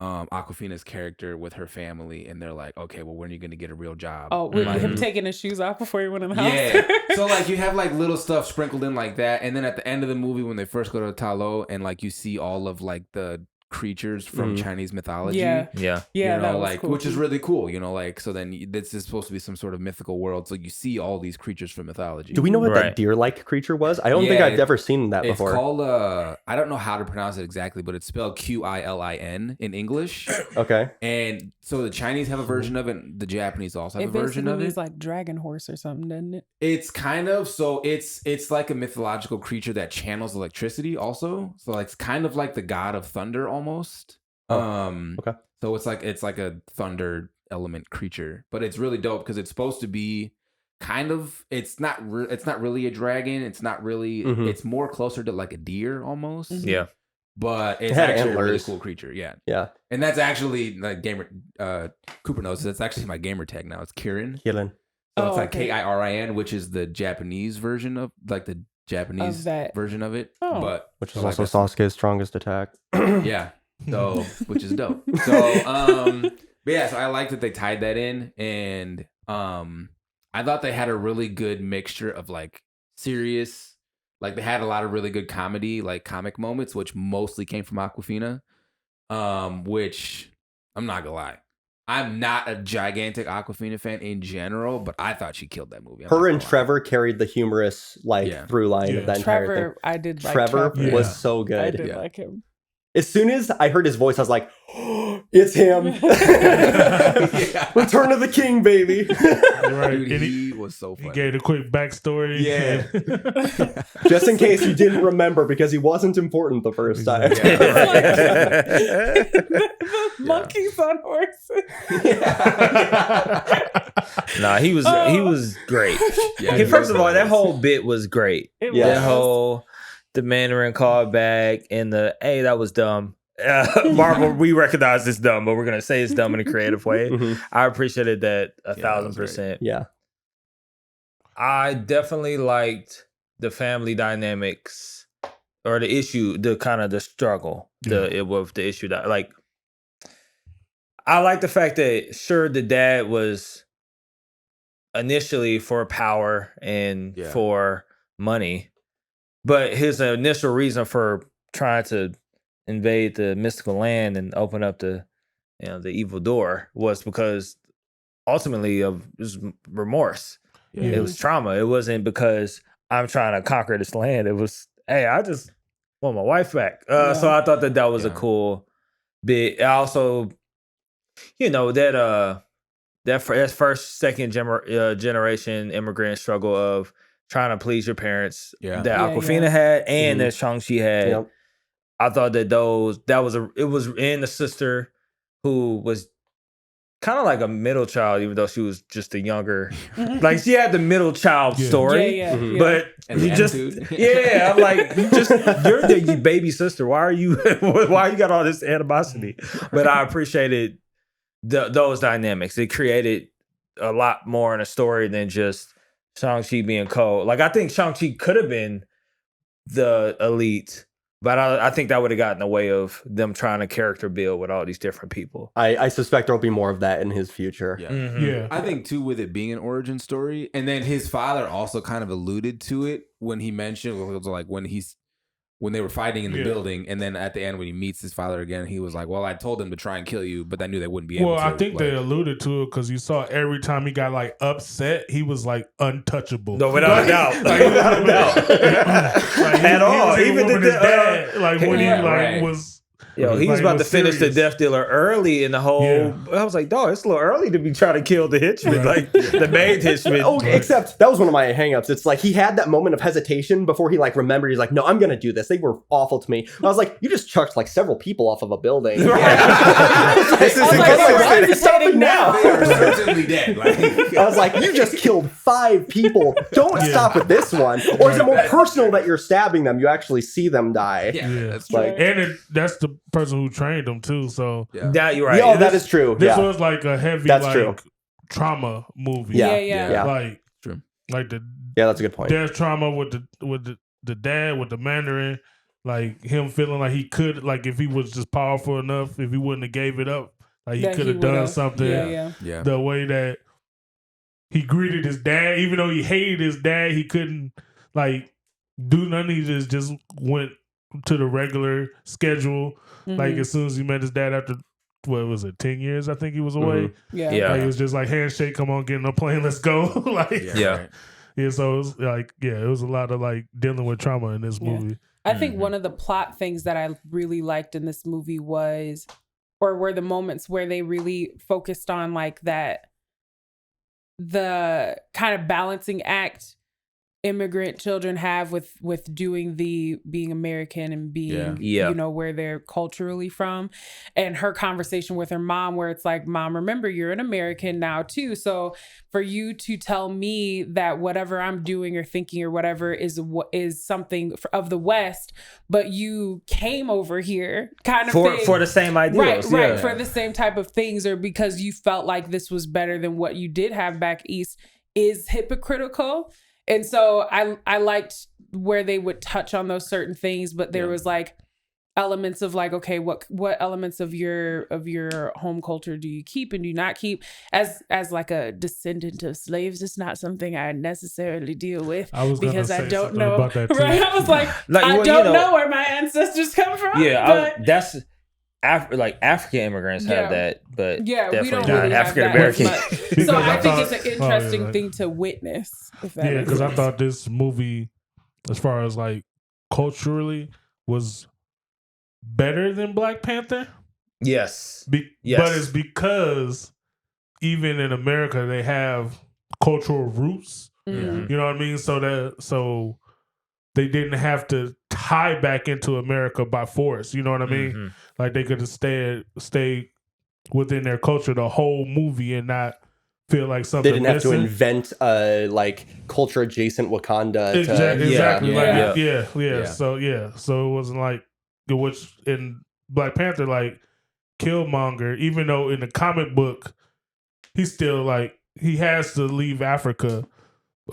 Awkwafina's character with her family, and they're like, okay, well, when are you going to get a real job? Oh, with him taking his shoes off before he went in the house. Yeah. So like you have like little stuff sprinkled in like that, and then at the end of the movie when they first go to Talo, and like you see all of like the creatures from Chinese mythology. Yeah, you know, that was like cool which too. is really cool. You know, like so then this is supposed to be some sort of mythical world, so you see all these creatures from mythology. Do we know what that deer-like creature was? I don't think I've ever seen that before. It's called I don't know how to pronounce it exactly, but it's spelled Qilin in English. Okay. And so the Chinese have a version of it, the Japanese also have a version of it. It's like dragon horse or something, doesn't it? It's kind of, so it's like a mythological creature that channels electricity also. So it's kind of like the god of thunder almost. Okay. So it's like a thunder element creature, but it's really dope because it's supposed to be kind of, it's not really a dragon. It's not really, it's more closer to like a deer almost. Yeah. But it's It had actually a really antlers. cool creature. Yeah. Yeah. And that's actually like gamer, Cooper knows, that's actually my gamer tag now. It's Kirin. Kirin. So it's like Kirin, which is the Japanese version of like the Japanese version of it. But which is also Sasuke's strongest attack. Yeah. So, which is dope. So, but yeah, so I like that they tied that in, and I thought they had a really good mixture of like serious, like they had a lot of really good comedy, like comic moments, which mostly came from Awkwafina. Which I'm not gonna lie, I'm not a gigantic Awkwafina fan in general, but I thought she killed that movie. Her and Trevor carried the humorous through line of that entire thing. I did like Trevor Trevor. was so good. I did like him. As soon as I heard his voice, I was like, oh, it's him. Return of the King, baby. Right. Dude, he was so funny. He gave a quick backstory. Yeah. Just in case you didn't remember, because he wasn't important the first time. Monkeys on horses. Nah, he was great. Yeah, First of all, that whole bit was great. Yeah. That whole the Mandarin callback and the hey, that was dumb. Marvel, we recognize it's dumb, but we're gonna say it's dumb in a creative way. I appreciated that 1,000%. Yeah. I definitely liked the family dynamics or the issue, the kind of the struggle, with the issue that like. I like the fact that sure the dad was initially for power and for money, but his initial reason for trying to invade the mystical land and open up the the evil door was because ultimately of his remorse. It was trauma. It wasn't because I'm trying to conquer this land. It was, hey, I just want my wife back. So I thought that was a cool bit. I also, that first, second generation immigrant struggle of trying to please your parents that Awkwafina had and that Shang-Chi had. Yep. I thought that it was in the sister who was kind of like a middle child, even though she was just a younger, like she had the middle child story, but you just, I'm like, you're the baby sister. Why you got all this animosity? But I appreciated those dynamics. It created a lot more in a story than just Shang-Chi being cold. Like I think Shang-Chi could have been the elite, but I think that would have gotten in the way of them trying to character build with all these different people. I suspect there'll be more of that in his future. Yeah. I think too, with it being an origin story, and then his father also kind of alluded to it when he mentioned, it was like when they were fighting in the building, and then at the end when he meets his father again, he was like, well, I told them to try and kill you, but I knew they wouldn't be able to. Well, I think they alluded to it because you saw every time he got like upset, he was like untouchable. No, without a doubt. Without a doubt. At all. Even with his dad, like when he was... Yo, he was about to finish the Death Dealer early in the whole... I was like, dog, it's a little early to be trying to kill the henchman, like the main henchman. Except that was one of my hangups. It's like he had that moment of hesitation before he like remembered. He's like, no, I'm going to do this. They were awful to me. I was like, you just chucked like several people off of a building. This is stopping now. They are certainly dead. I was like, you just killed 5 people. Don't stop with this one. Or is it more personal that you're stabbing them? You actually see them die. Yeah, that's like, and that's the person who trained them too. So that you're right. Yeah, that is true. This was like a heavy trauma movie. Yeah. Like true. Like that's a good point. There's trauma with the dad, with the Mandarin, like him feeling like he could, like if he was just powerful enough, if he wouldn't have gave it up, like he could have done something. Yeah. The way that he greeted his dad, even though he hated his dad, he couldn't like do nothing. He just went to the regular schedule. Like as soon as he met his dad after, what was it, 10 years? I think he was away. Yeah. Like, it was just like handshake, come on, get in a plane, let's go. Like so it was like it was a lot of like dealing with trauma in this movie. I think one of the plot things that I really liked in this movie were the moments where they really focused on like the kind of balancing act immigrant children have with doing being American and being where they're culturally from, and her conversation with her mom where it's like, Mom, remember you're an American now too, so for you to tell me that whatever I'm doing or thinking or whatever is something of the West, but you came over here kind of for the same ideals, right, for the same type of things, or because you felt like this was better than what you did have back east, is hypocritical. And so I liked where they would touch on those certain things, but there was like elements of like, okay, what elements of your home culture do you keep and do not keep? As like a descendant of slaves, it's not something I necessarily deal with because I don't know. About that too. Right? I was like I don't know where my ancestors come from. Yeah, that's. African immigrants have that, but we definitely don't not really African American. So I think it's an interesting thing to witness. Because I thought this movie, as far as like culturally, was better than Black Panther. Yes, yes. But it's because even in America they have cultural roots. You know what I mean? So they didn't have to tie back into America by force. You know what I mean? Like they could have stayed within their culture the whole movie and not feel like They something didn't have to missing. invent like culture adjacent Wakanda. Exactly. Yeah. Like, So it wasn't like which in Black Panther, like Killmonger, even though in the comic book he's still like he has to leave Africa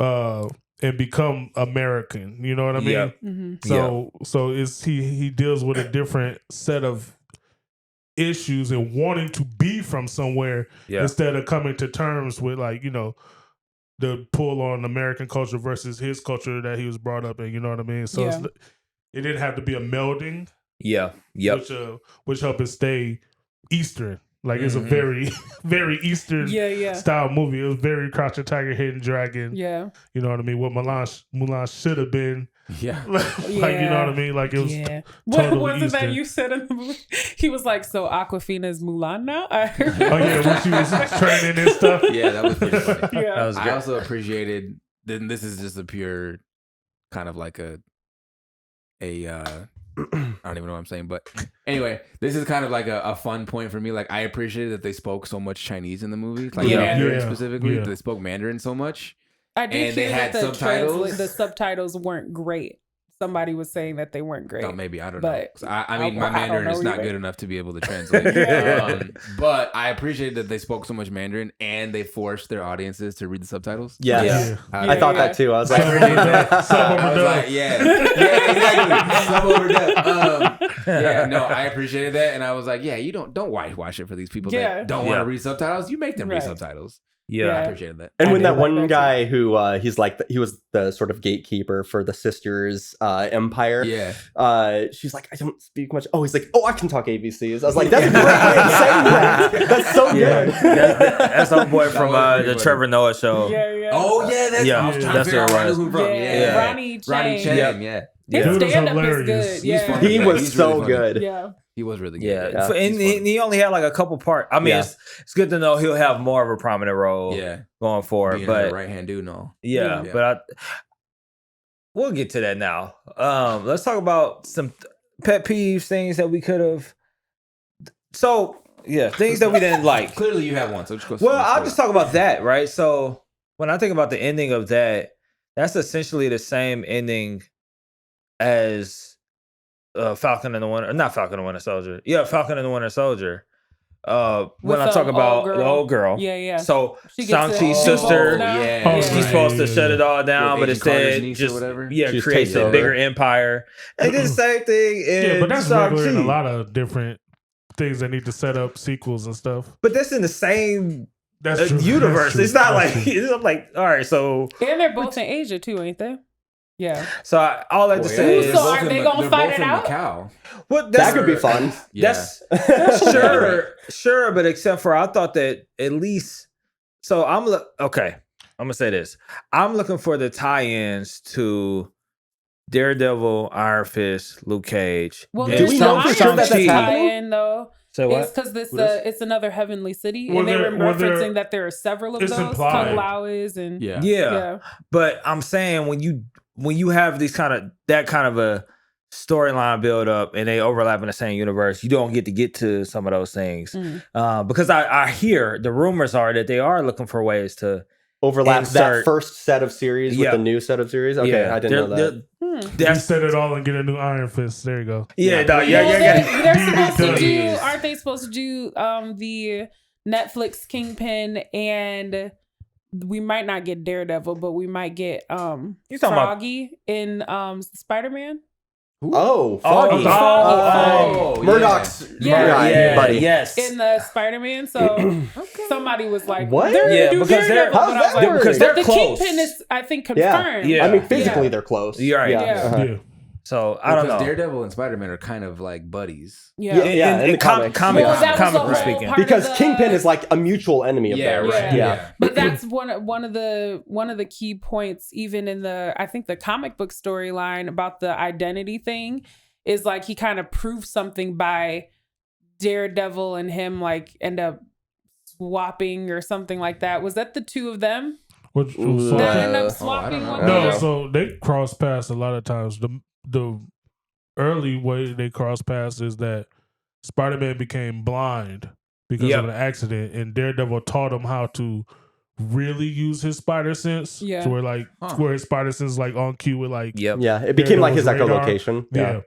and become American. You know what I mean? Yep. So it's he deals with a different set of issues and wanting to be from somewhere instead of coming to terms with like, you know, the pull on American culture versus his culture that he was brought up in. You know what I mean? So it didn't have to be a melding. Yeah. Yep. Which helped it stay Eastern. Like it's a very, very Eastern style movie. It was very Crouching Tiger, Hidden Dragon. Yeah. You know what I mean? What Mulan should have been. Yeah. Like, you know what I mean? Like it was What was it that you said in the movie? He was like, so Aquafina's Mulan now? I heard. Oh yeah, when she was training and stuff. Yeah, that was pretty funny. Yeah. That was I great. also appreciated, then this is just a pure kind of like a I don't even know what I'm saying, but anyway, this is kind of like a fun point for me. Like I appreciated that they spoke so much Chinese in the movie, like Mandarin specifically. Yeah. They spoke Mandarin so much. I did And they hear had that subtitles. the subtitles weren't great. Somebody was saying that they weren't great. Oh, maybe I don't But know. 'Cause I mean, my I don't Mandarin know is not either. good enough to be able to translate. But I appreciate that they spoke so much Mandarin and they forced their audiences to read the subtitles. Yes. Yeah. I thought that too. I was like, I appreciate that. Some I was overdub. like, exactly. Some overdub. No, I appreciated that, and I was like, you don't whitewash it for these people that don't want to read subtitles. You make them read subtitles. Yeah. I appreciated that. and when that like one that guy who he was the sort of gatekeeper for the sisters empire. Yeah. She's like, I don't speak much. Oh, he's like, I can talk ABCs. I was like, that's a great way of saying that. That's so good. That's our boy from was the pretty Trevor Noah show. Yeah. Oh yeah, that's Yeah, I was trying that's to figure out what it where was. who from. Yeah. Ronnie Chang. Yeah. His Dude was stand-up is hilarious. good. He's Yeah. funny. He was He's so really funny. good. Yeah. He was really good. Yeah. And he only had like a couple parts. I mean, it's good to know he'll have more of a prominent role going forward. Being but right hand dude and all. Yeah, but we'll get to that now. Let's talk about some pet peeves, things that we could have. So things that we didn't like. Clearly, you have one. So just go. Well, I'll just talk about that, right? So when I think about the ending of that, that's essentially the same ending as Falcon and the Winter, not Falcon and the Winter Soldier. Yeah, Falcon and the Winter Soldier. When I talk about the old girl. Yeah. So She gets Shang-Chi's it all sister, involved she's supposed to shut it all down, but Agent Carter's instead niece or just whatever? She creates takes a over. bigger empire. They did the same thing in But that's regular in a Shang-Chi. lot of different things that need to set up sequels and stuff. But that's in the same That's true. universe. That's true. It's not That's like true. I'm like, all right, so And they're both in Asia too, ain't they? Yeah. So all I have to say is, So are they gonna fight it out? Macau. well, That could be fun. That's sure, but except for I thought that at least. So okay. I'm gonna say this. I'm looking for the tie-ins to Daredevil, Iron Fist, Luke Cage. Well, Do we know for sure that that's happening? tie-in though. Say what? It's because it's another heavenly city, Well, and they were well, referencing that there are several of it's those. implied. Kung Lao is and Yeah. But I'm saying when you have these that kind of a storyline build up and they overlap in the same universe, you don't get to some of those things. Because I hear the rumors are that they are looking for ways to Overlap that insert- first set of series with the new set of series. Okay, I didn't know that. You set it all and get a new Iron Fist. There you go. Yeah. They're supposed to do. Aren't they supposed to do the Netflix Kingpin, and we might not get Daredevil, but we might get Froggy in Spider-Man. Oh, Foggy. Murdoch's buddy. Yes. In the Spider-Man, so somebody was like, What? They're Yeah, gonna do because they're- Daredevil, how's but I was that like, work? Because but they're the close. Kingpin is, I think, confirmed. Yeah. I mean, physically they're close. You're right. Yeah. So I don't know. Daredevil and Spider-Man are kind of like buddies. Yeah. in the comics. Comic Well, that was the comic whole speaking. part Because of the- Kingpin is like a mutual enemy of theirs. right. Yeah. But that's one of the key points, even in I think the comic book storyline about the identity thing, is like he kind of proved something by Daredevil and him like end up swapping or something like that. Was that the two of them Which that end up I swapping don't one know. No, another? so they cross paths a lot of times. The early way they cross paths is that Spider-Man became blind because of an accident, and Daredevil taught him how to really use his spider sense. Yeah. To where his spider sense is like on cue with like. Yep. Yeah, it became like his radar. echolocation. Yeah.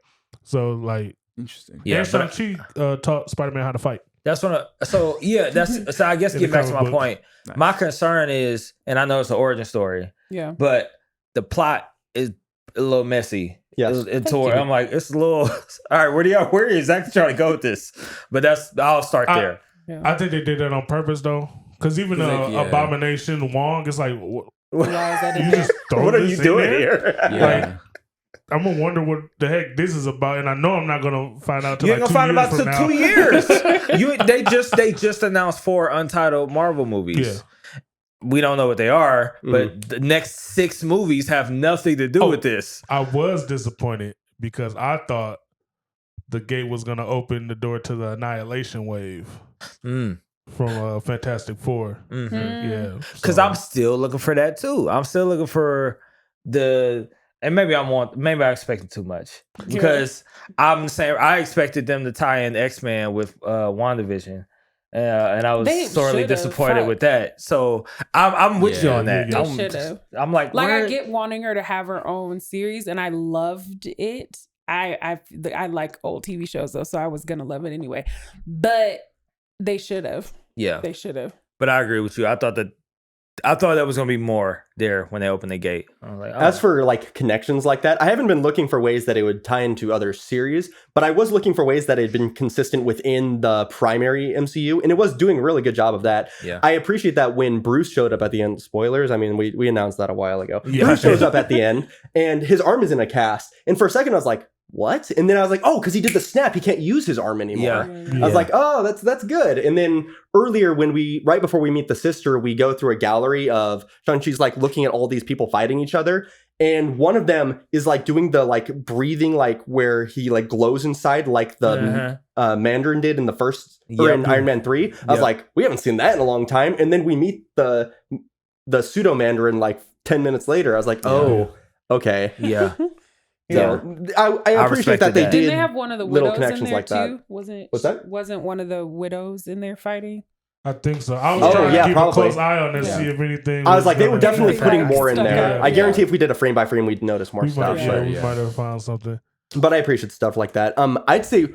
So like. Interesting. Yeah. And Shang-Chi taught Spider-Man how to fight. That's what. So I guess get back to my point. Nice. My concern is, and I know it's an origin story, Yeah. but the plot is a little messy. Yes. I'm like, it's a little. All right, where are you exactly trying to go with this? But I'll start there. Yeah. I think they did that on purpose though, because even Abomination Wong is like, Why is that in you there? just throw What are this you in doing there? here? Yeah. I'm gonna wonder what the heck this is about, and I know I'm not gonna find out till You ain't like gonna 2 find years out from till now. 2 years. They just announced 4 untitled Marvel movies. Yeah. We don't know what they are, but the next 6 movies have nothing to do with this. I was disappointed because I thought the gate was gonna open the door to the Annihilation Wave from Fantastic Four. Yeah, Because I'm still looking for that too. I'm still looking for and maybe I expected too much because I'm saying I expected them to tie in X-Men with WandaVision. And I was sorely disappointed with that. So I'm with you on that. They should have. I'm like I get wanting her to have her own series, and I loved it. I like old TV shows though, so I was gonna love it anyway. But they should have. Yeah, they should have. But I agree with you. I thought that was gonna be more there when they opened the gate. I was like, As for like connections like that, I haven't been looking for ways that it would tie into other series, but I was looking for ways that it had been consistent within the primary MCU, and it was doing a really good job of that. Yeah. I appreciate that when Bruce showed up at the end. Spoilers. I mean, we announced that a while ago. Yeah. Bruce shows up at the end, and his arm is in a cast. And for a second, I was like, what? And then I was like, oh, because he did the snap, he can't use his arm anymore. Yeah. I was like, oh, that's good. And then earlier, right before we meet the sister, we go through a gallery of Shang-Chi's like looking at all these people fighting each other. And one of them is like doing the like breathing, like where he like glows inside, like the Mandarin did in the first, or in Iron Man 3. I was like, we haven't seen that in a long time. And then we meet the pseudo Mandarin like 10 minutes later. I was like, oh, okay. Yeah. So I appreciate that they Didn't did they have one of the little widows connections in there like that. too? What's that? Wasn't one of the widows in there fighting? I think so. I was trying to keep a close eye on them, see if anything. I was like, they were definitely Yeah. putting more in there. Yeah. I guarantee if we did a frame by frame, we'd notice more we stuff. might, we might have found something. But I appreciate stuff like that. I'd say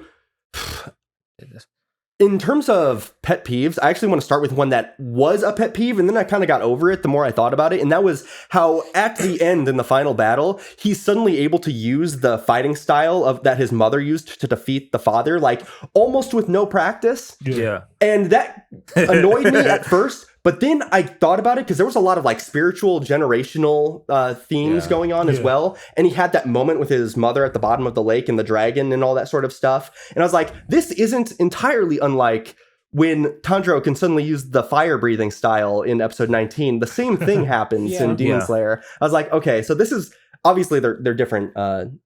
in terms of pet peeves, I actually want to start with one that was a pet peeve, and then I kind of got over it the more I thought about it. And that was how at the end in the final battle, he's suddenly able to use the fighting style that his mother used to defeat the father, like almost with no practice. Yeah. And that annoyed me at first. But then I thought about it because there was a lot of like spiritual, generational themes going on as well. And he had that moment with his mother at the bottom of the lake and the dragon and all that sort of stuff. And I was like, this isn't entirely unlike when Tanjiro can suddenly use the fire breathing style in episode 19. The same thing happens in Demon Slayer. I was like, okay, so this is obviously they're different.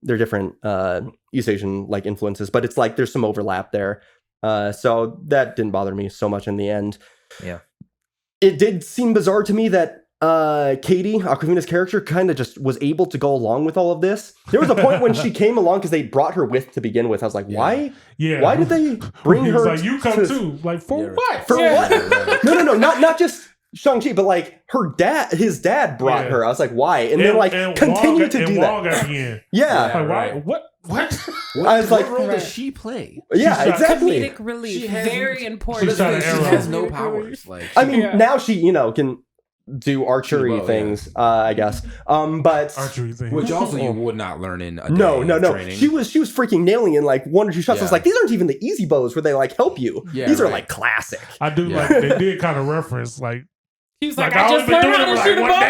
They're different East Asian like influences, but it's like there's some overlap there. So that didn't bother me so much in the end. Yeah. It did seem bizarre to me that Katie, Aquafina's character, kind of just was able to go along with all of this. There was a point when she came along because they brought her with to begin with. I was like, why? Yeah. Why did they bring her? Like, you come too. Like, for what? For what? No. Not just Shang-Chi, but like his dad brought her. I was like, why? And then like continue to do that. Yeah. Like, why? What? I was like, what role does she play? Yeah, exactly. Comedic relief, very important. She has no powers. Like, I mean, now she can do archery things, I guess. But archery things, which also you would not learn in a day no. training. She was freaking nailing in like 1 or 2 shots. I was like, these aren't even the easy bows where they like help you. Yeah, these are like classic. I do like they did kind of reference like. He was like, I just learned how to shoot a bow.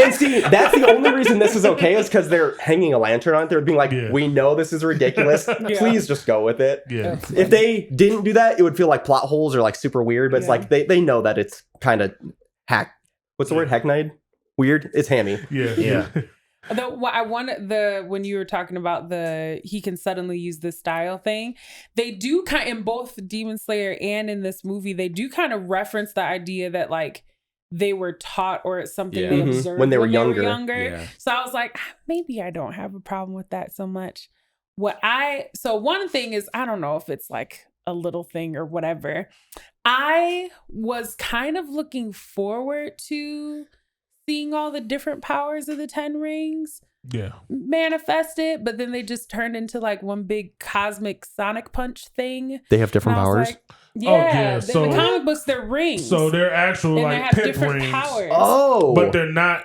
And see, that's the only reason this is okay is because they're hanging a lantern on it. They're being like, we know this is ridiculous. Please just go with it. Yeah. If they didn't do that, it would feel like plot holes or like super weird. But it's like they know that it's kind of what's the word? Hackneyed? Weird? It's hammy. Yeah. When you were talking about he can suddenly use the style thing, they do in both Demon Slayer and in this movie, they do kind of reference the idea that like they were taught or it's something they observed when they were younger. Yeah. So I was like, maybe I don't have a problem with that so much. So one thing is, I don't know if it's like a little thing or whatever. I was kind of looking forward to seeing all the different powers of the 10 rings manifested, but then they just turned into like one big cosmic sonic punch thing. They have different powers. Like, yeah. So in the comic books, they're rings. So they're actual and like they have pip different rings. powers. Oh, But they're not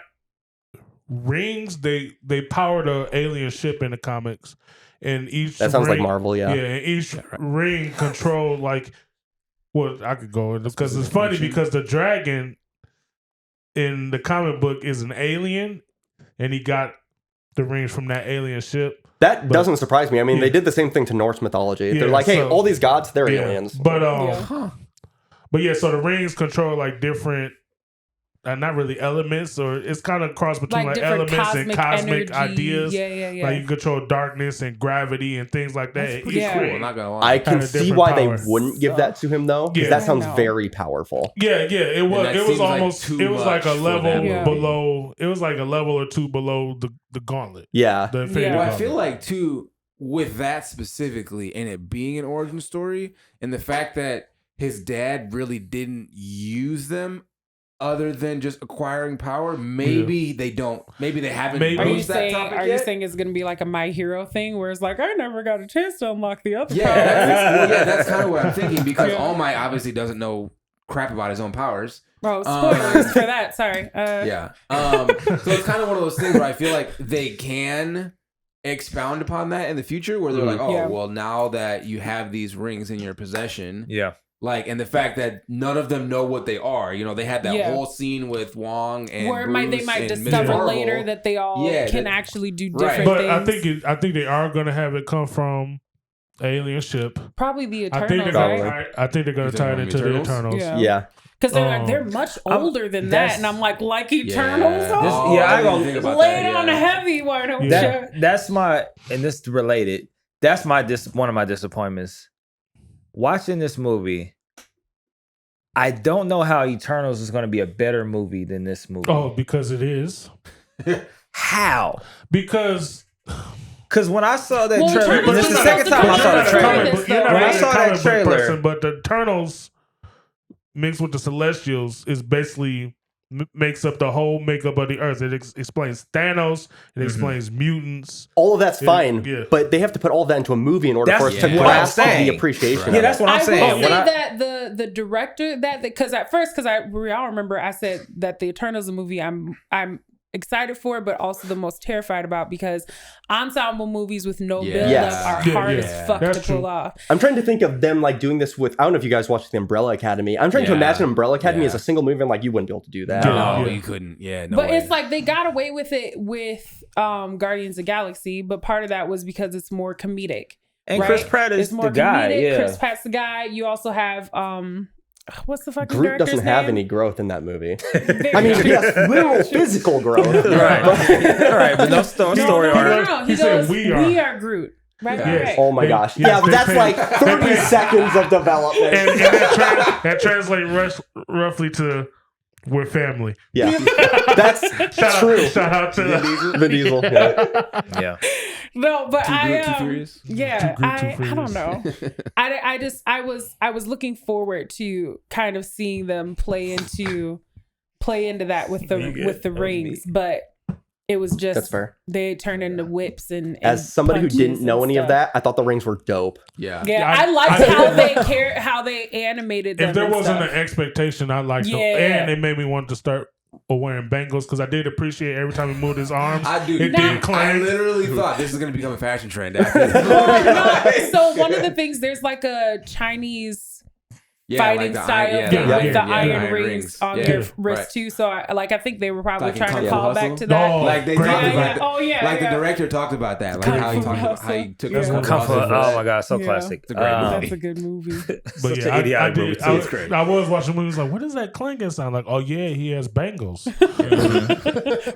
rings. They power the alien ship in the comics, and each that sounds ring, like Marvel. Yeah, and each ring control like. Well, I could go because it's funny because the dragon in the comic book is an alien, and he got the rings from that alien ship. That doesn't surprise me. I mean, they did the same thing to Norse mythology. They're like, hey, all these gods, they're aliens. But so the rings control like different, not really elements, or it's kind of cross between like elements and cosmic ideas. Yeah. Like you control darkness and gravity and things like that. That's pretty cool. I'm not gonna lie. I can see why they wouldn't give that to him though, because that sounds very powerful. Yeah. It was almost like it was like a level below. It was like a level or two below the gauntlet. Yeah. The Infinity Well, I Gauntlet. feel like too with that specifically, and it being an origin story, and the fact that his dad really didn't use them. Other than just acquiring power, maybe they don't. Maybe they haven't. Are you saying it's going to be like a My Hero thing, where it's like I never got a chance to unlock the other powers? That's kind of what I'm thinking because All Might obviously doesn't know crap about his own powers. Oh, spoilers for that. Sorry. So it's kind of one of those things where I feel like they can expound upon that in the future, where they're like, well, now that you have these rings in your possession, like, and the fact that none of them know what they are. You know, they had that whole scene with Wong and where Bruce they might and discover Marvel. later that they all can actually do different things. But I think they are going to have it come from alien ship. Probably the I Eternals, think they're going to tie it into the Eternals. Yeah. Because they're much older than that, and I'm like Eternals. I go lay it on the heavy one. That's my, and this is related. That's one of my disappointments. Watching this movie, I don't know how Eternals is going to be a better movie than this movie. Oh, because it is. How? Because when I saw that trailer, this is the second time I saw the trailer. When I saw that trailer, but the Eternals mixed with the Celestials is basically makes up the whole makeup of the Earth. It explains Thanos. It explains mutants. All of that's fine, but they have to put all that into a movie in order for us to grasp the appreciation. Yeah, that's what I'm saying. I will say that the director because at first, we all remember I said that the Eternals movie I'm excited for, but also the most terrified about, because ensemble movies with no build up are hard as fuck to pull off. I'm trying to think of them like doing this with, I don't know if you guys watched the Umbrella Academy. I'm trying to imagine Umbrella Academy as a single movie, and like you wouldn't be able to do that. No, you couldn't. Yeah, no. But it's like they got away with it with Guardians of the Galaxy, but part of that was because it's more comedic. And Chris Pratt is the guy. Yeah. Chris Pratt's the guy. You also have what's the fucking Groot director's doesn't have name? any growth in that movie. I mean, he has literal physical growth. Right, but no story arc. No. He goes, we are Groot. Right. Oh my gosh. Yes, but that's like 30 seconds of development. And that translates roughly to we're family. Yeah. That's true. Shout out to Vin Diesel. Yeah. No, but I don't know. I was looking forward to kind of seeing them play into that with the rings, but it was just that's fair. They turned into whips and as somebody who didn't know any of that, I thought the rings were dope. Yeah, I liked how they animated them. If there wasn't an expectation, I liked them, and it made me want to start wearing bangles, because I did appreciate every time he moved his arms. I literally thought this is going to become a fashion trend. So one of the things, there's like a Chinese fighting style with the iron rings on their wrist too. So I think they were probably trying to call back to that. Like they talked about the director talked about that, like how he took this one. Oh my god, so classic. It's a great movie. That's a good movie. But I was watching movies like, what is that clanking sound like? Oh yeah, he has bangles.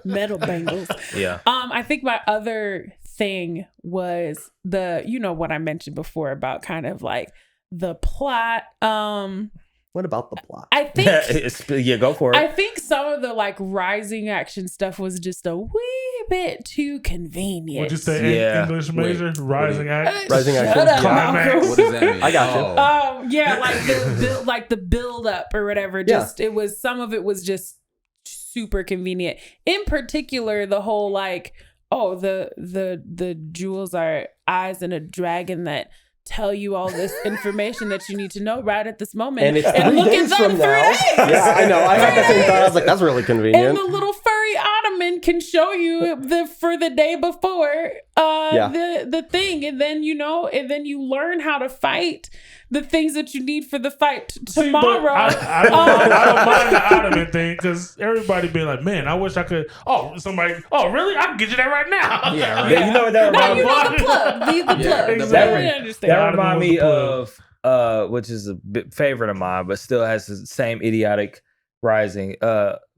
Metal bangles. Yeah. I think my other thing was what I mentioned before about kind of like the plot. What about the plot? I think go for it. I think some of the like rising action stuff was just a wee bit too convenient. What'd you say? Yeah. English major, rising act. Rising Shut action. up. Climax. What does that mean? I got you. Yeah, like the build up or whatever. Just it was, some of it was just super convenient. In particular, the whole like, oh, the jewels are eyes in a dragon that tell you all this information that you need to know right at this moment. And it's and 3 look days at that from 3 now. days. Yeah, I know. I had the same thought. I was like, that's really And convenient. the little furry ottoman can show you for the day before the thing, and then you learn how to fight the things that you need for the fight tomorrow. See, I don't mind the ottoman thing because everybody be like, man, I wish I could. Oh, somebody. Oh, really? I can get you that right now. Yeah, right. Yeah, you know what that Now reminds you me know the plug. The plug. exactly. I understand. That remind me was of which is a bit favorite of mine, but still has the same idiotic rising.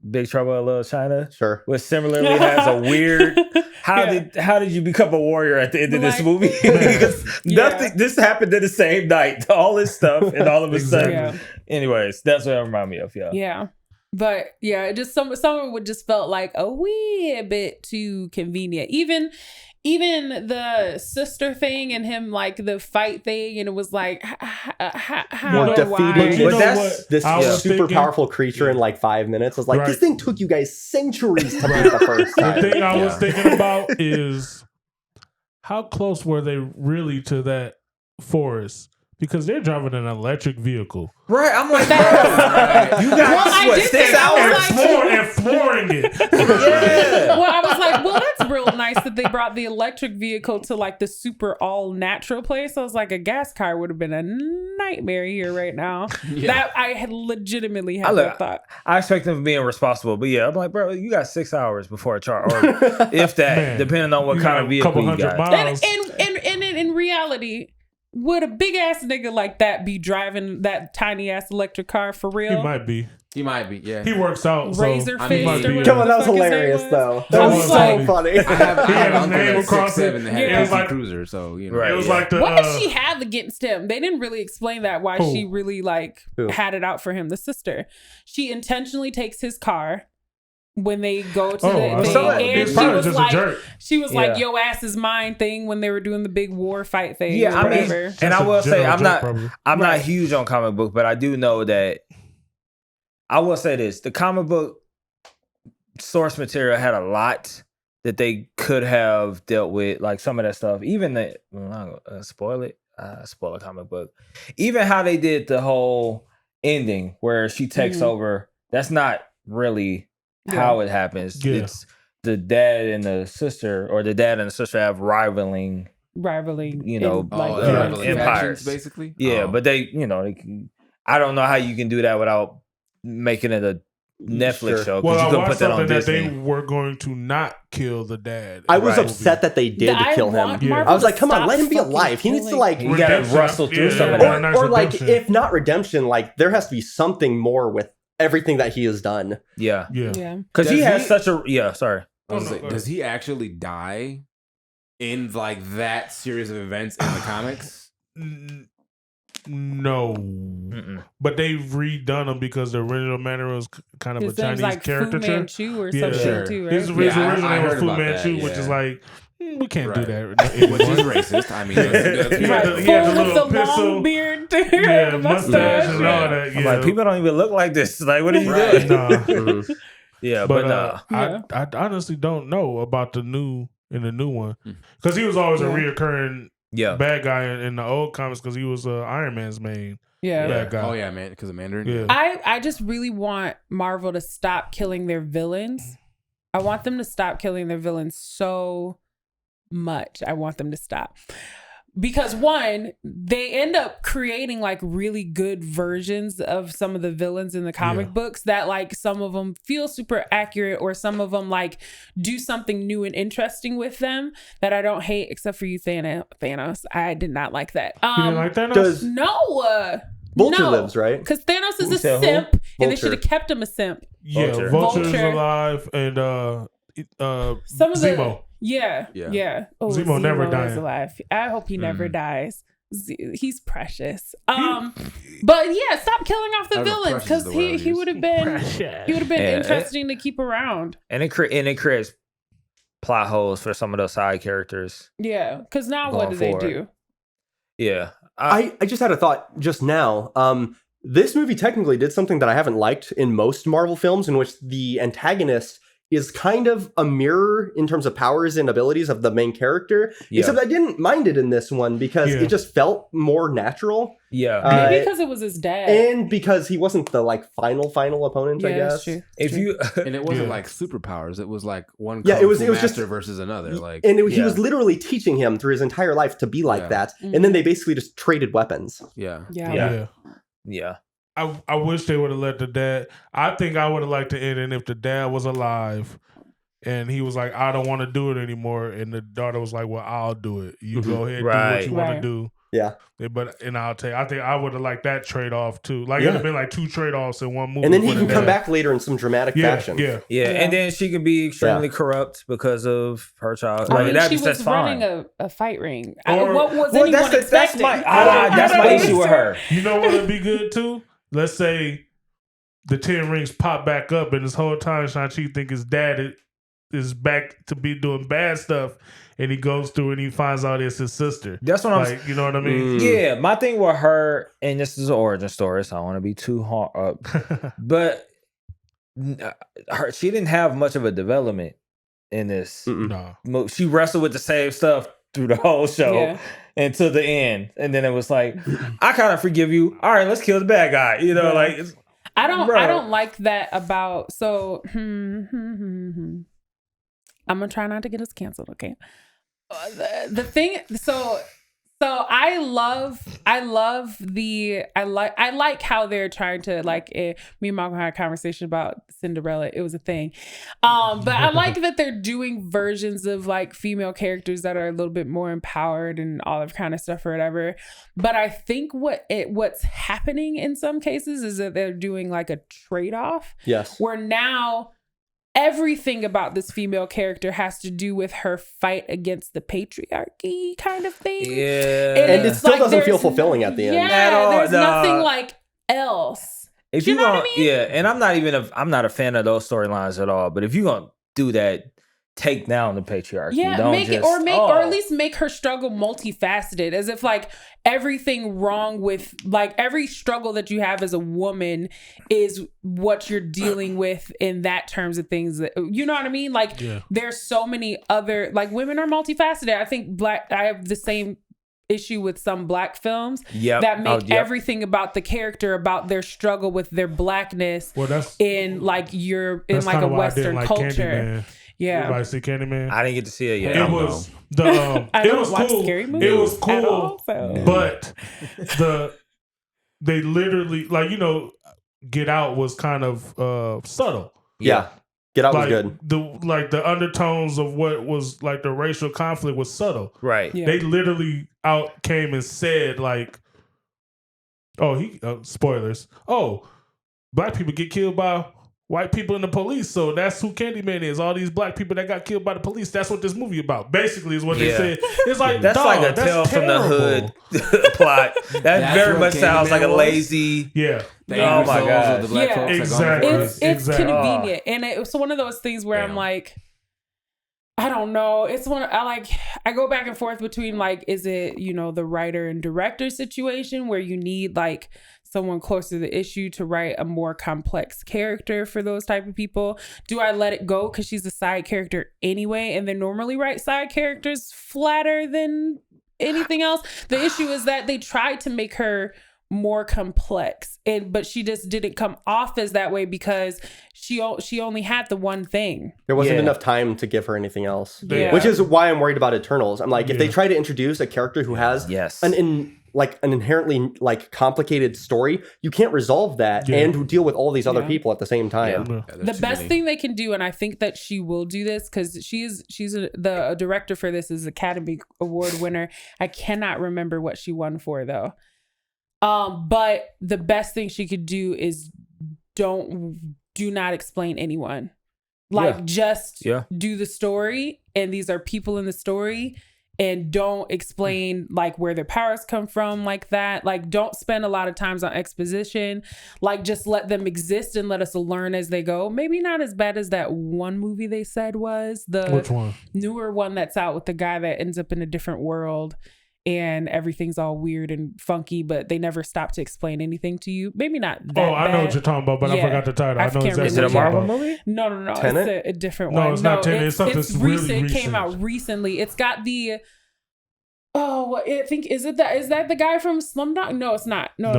Big Trouble in Little China. Sure. Which similarly has a weird. How did you become a warrior at the end of this Like- movie? Because nothing. This happened in the same night. All this stuff, and all of a sudden. Yeah. Anyways, that's what it reminded me of. Yeah. Yeah. But yeah, it just some of it would just felt like a wee bit too convenient. Even the sister thing and him like the fight thing, and it was like how More do I? defeating You But know that's- what? this I was super thinking- powerful creature in like 5 minutes. I was like, Right. this thing took you guys centuries to beat the first The time. thing I was Yeah. thinking about is how close were they really to that forest? Because they're driving an electric vehicle Right. I'm like, That- bro, you Well, got I what, did 6 think- I was hours? like- and flooring it. Yeah. Well, I was like, well, that's real nice that they brought the electric vehicle to like the super all natural place. I was like, a gas car would have been a nightmare here right now. Yeah. That I had legitimately had look, that thought. I expect them to be responsible, but yeah, I'm like, bro, you got 6 hours before a charge, or if that, Man, depending on what you kind got of a vehicle couple you hundred got. miles. And in reality, would a big ass nigga like that be driving that tiny ass electric car for real? He might be. He might be, yeah. He works out. So Razor I fist mean, or might be. whatever Come on, the that was fuck his name hilarious, was. though. I That was was so like- funny. I have He had an his uncle name that's across 6'7" that it. had It was a like- cruiser, so you know. Right. It was yeah. like the. What did she have against him? They didn't really explain that, why Who? she really like Who? had it out for him. The sister. She intentionally takes his car when they go to Oh, the I thing. saw that. And He's she probably was just like, a jerk. she was like, Yeah. yo ass is mine thing when they were doing the big war fight thing. Yeah, or I mean, whatever. and Just I a will say, general I'm jerk, not, probably. I'm not Right. huge on comic book, but I do know that. I will say this: the comic book source material had a lot that they could have dealt with, like some of that stuff. Even the I'm not gonna spoil it, spoil a comic book. Even how they did the whole ending where she takes Mhm. over. That's not really how it happens. Yeah. It's the dad and the sister, or the dad and the sister have rivaling. rivaling, You know, in, like, Oh, Yeah. rivaling empires. factions, basically. Yeah, Oh. but they, they can, I don't know how you can do that without making it a Netflix Sure. show, because Well, you I couldn't watched put that on something that Disney. they were going to not kill the dad. I was Right. upset that they did I kill him. want Yeah. Marvel I was like, to come on, stop let him be fucking alive. He needs to killing- like, You gotta Redemption. rustle through Yeah, some of yeah. that. a nice or like, redemption. if not redemption, like there has to be something more with everything that he has done. Yeah, Yeah. Yeah. because he Does has he- such a sorry. I was Oh, no, like, go does he actually die in like that series of events in the comics? No, Mm-mm. but they've redone him because the original Mandarin was kind of His a name's Chinese like Fu caricature. Manchu or Yeah. something Sure. too, right? His Yeah, original I name heard was Fu about that, Manchu, which yeah. is like we can't do Right. that. Which is anymore. racist. I mean, that's He had Right. the- Full had the with little the pistol. long beard, Yeah, the mustache and all yeah. that. I'm Yeah, like, people don't even look like this. Like, what are you Right. doing? Nah. Yeah, But but Yeah. I honestly don't know about the new one Mm. because he was always a Yeah. reoccurring yeah, bad guy in the old comics because he was Iron Man's main Yeah. bad guy. Oh yeah, man, because of Mandarin. Yeah. I just really want Marvel to stop killing their villains. I want them to stop killing their villains so much. I want them to stop. Because one, they end up creating like really good versions of some of the villains in the comic Yeah. books that like some of them feel super accurate, or some of them like do something new and interesting with them that I don't hate, except for you, Thanos. I did not like that. You didn't like Thanos? Does No. Vulture no. lives, right? Because Thanos is Who a said who? simp, and they Vulture. should have kept him a simp. Yeah, Vulture. Vulture's Vulture. alive and Some of the Zemo. yeah. Oh, Zemo never is dying. alive. I hope he never Mm. dies. He's precious. But yeah, stop killing off I the don't know, villains, precious is because the word I he use. would have been Precious. he would have been Yeah, interesting to keep around. and it creates plot holes for some of those side characters. Yeah, because now Going what do they forward. do? Yeah. I just had a thought just now. This movie technically did something that I haven't liked in most Marvel films, in which the antagonist is kind of a mirror in terms of powers and abilities of the main character. Yeah. Except I didn't mind it in this one because Yeah. it just felt more natural. Yeah. Maybe because it was his dad. And because he wasn't the like final opponent, I that's guess. true. If you And it wasn't Yeah. like superpowers. It was like one Yeah, kung it was fu just master versus another. Like And he Yeah. was literally teaching him through his entire life to be like Yeah. that. And then they basically just traded weapons. yeah. Yeah. Yeah. Yeah. I wish they would have let the dad. I think I would have liked to end it if the dad was alive and he was like, I don't want to do it anymore. And the daughter was like, well, I'll do it. You go ahead and do Right. what you want Right. to do. Yeah. And I'll tell you, I think I would have liked that trade off too. Like, it would have been like 2 trade offs in one movie. And then he for the can come dad. back later in some dramatic Yeah, fashion. yeah. Yeah. Yeah. And then she could be extremely corrupt because of her child. I mean, that's she was that's fine. running a fight ring. Or- What was Well, anyone that's expecting? my that's my issue with her. You know what would be good too? Let's say the 10 rings pop back up, and this whole time Shang-Chi think his dad is back to be doing bad stuff, and he goes through and he finds out it's his sister. That's what I'm Like, you know what I mean? Yeah, my thing with her, and this is an origin story, so I don't want to be too hard, but she didn't have much of a development in this. No. She wrestled with the same stuff through the whole show Yeah. until the end, and then it was like, I kind of forgive you. All right, let's kill the bad guy. You know, like it's, I don't Bro. like that about I'm gonna try not to get us canceled, okay? The thing, so I like how they're trying to me and Malcolm had a conversation about Cinderella. It was a thing. But I like that they're doing versions of like female characters that are a little bit more empowered and all that kind of stuff or whatever. But I think what's happening in some cases is that they're doing like a trade-off. Yes. Where now everything about this female character has to do with her fight against the patriarchy kind of thing. yeah. And it still doesn't feel there's fulfilling at the end. Yeah, At all, there's no. nothing like else. If you know what I gonna, mean? yeah, and I'm not a fan of those storylines at all. But if you're gonna do that, take down the patriarchy. Yeah, Don't make it just, or at least make her struggle multifaceted, as if like everything wrong with like every struggle that you have as a woman is what you're dealing with in that terms of things. That, you know what I mean? Like there's so many other like women are multifaceted. I think I have the same issue with some black films that make everything about the character about their struggle with their blackness in like a Western culture. Candyman. Yeah. Everybody see Candyman? I didn't get to see it yet. It was it was cool. It was cool, but they literally Get Out was kind of subtle. Yeah. Get Out was good. The undertones of what was like the racial conflict was subtle. Right. Yeah. They literally came and said like, spoilers. Oh, black people get killed by white people and the police, so that's who Candyman is. All these black people that got killed by the police. That's what this movie about. Basically, is what they said. It's like that's like a tale from the hood plot. That very much sounds like a lazy. Yeah. Oh my god. Exactly. It's convenient, and it's one of those things where I'm like, I don't know. It's one I go back and forth between like, is it the writer and director situation where you need like someone closer to the issue to write a more complex character for those type of people? Do I let it go because she's a side character anyway, and they normally write side characters flatter than anything else? The issue is that they tried to make her more complex, but she just didn't come off as that way because she only had the one thing. There wasn't enough time to give her anything else. Yeah. Which is why I'm worried about Eternals. I'm like, if they try to introduce a character who has an inherently like complicated story, you can't resolve that and deal with all these other people at the same time. The best thing they can do, and I think that she will do this because the director for this is Academy Award winner. I cannot remember what she won for though. But the best thing she could do is do not explain anyone. Like just do the story, and these are people in the story, and don't explain like where their powers come from like that. Like don't spend a lot of times on exposition. Like just let them exist and let us learn as they go. Maybe not as bad as that one movie they said was Which one? newer one that's out with the guy that ends up in a different world and everything's all weird and funky, but they never stop to explain anything to you. Maybe not that I know what you're talking about, but I forgot the title. I know exactly. Is it a Marvel movie? No. Tenet? It's a different No, one. it's not Tenet. It's something it's really recent. It recent. came out recently. It's got the I think is that the guy from Slumdog? No, it's not. No,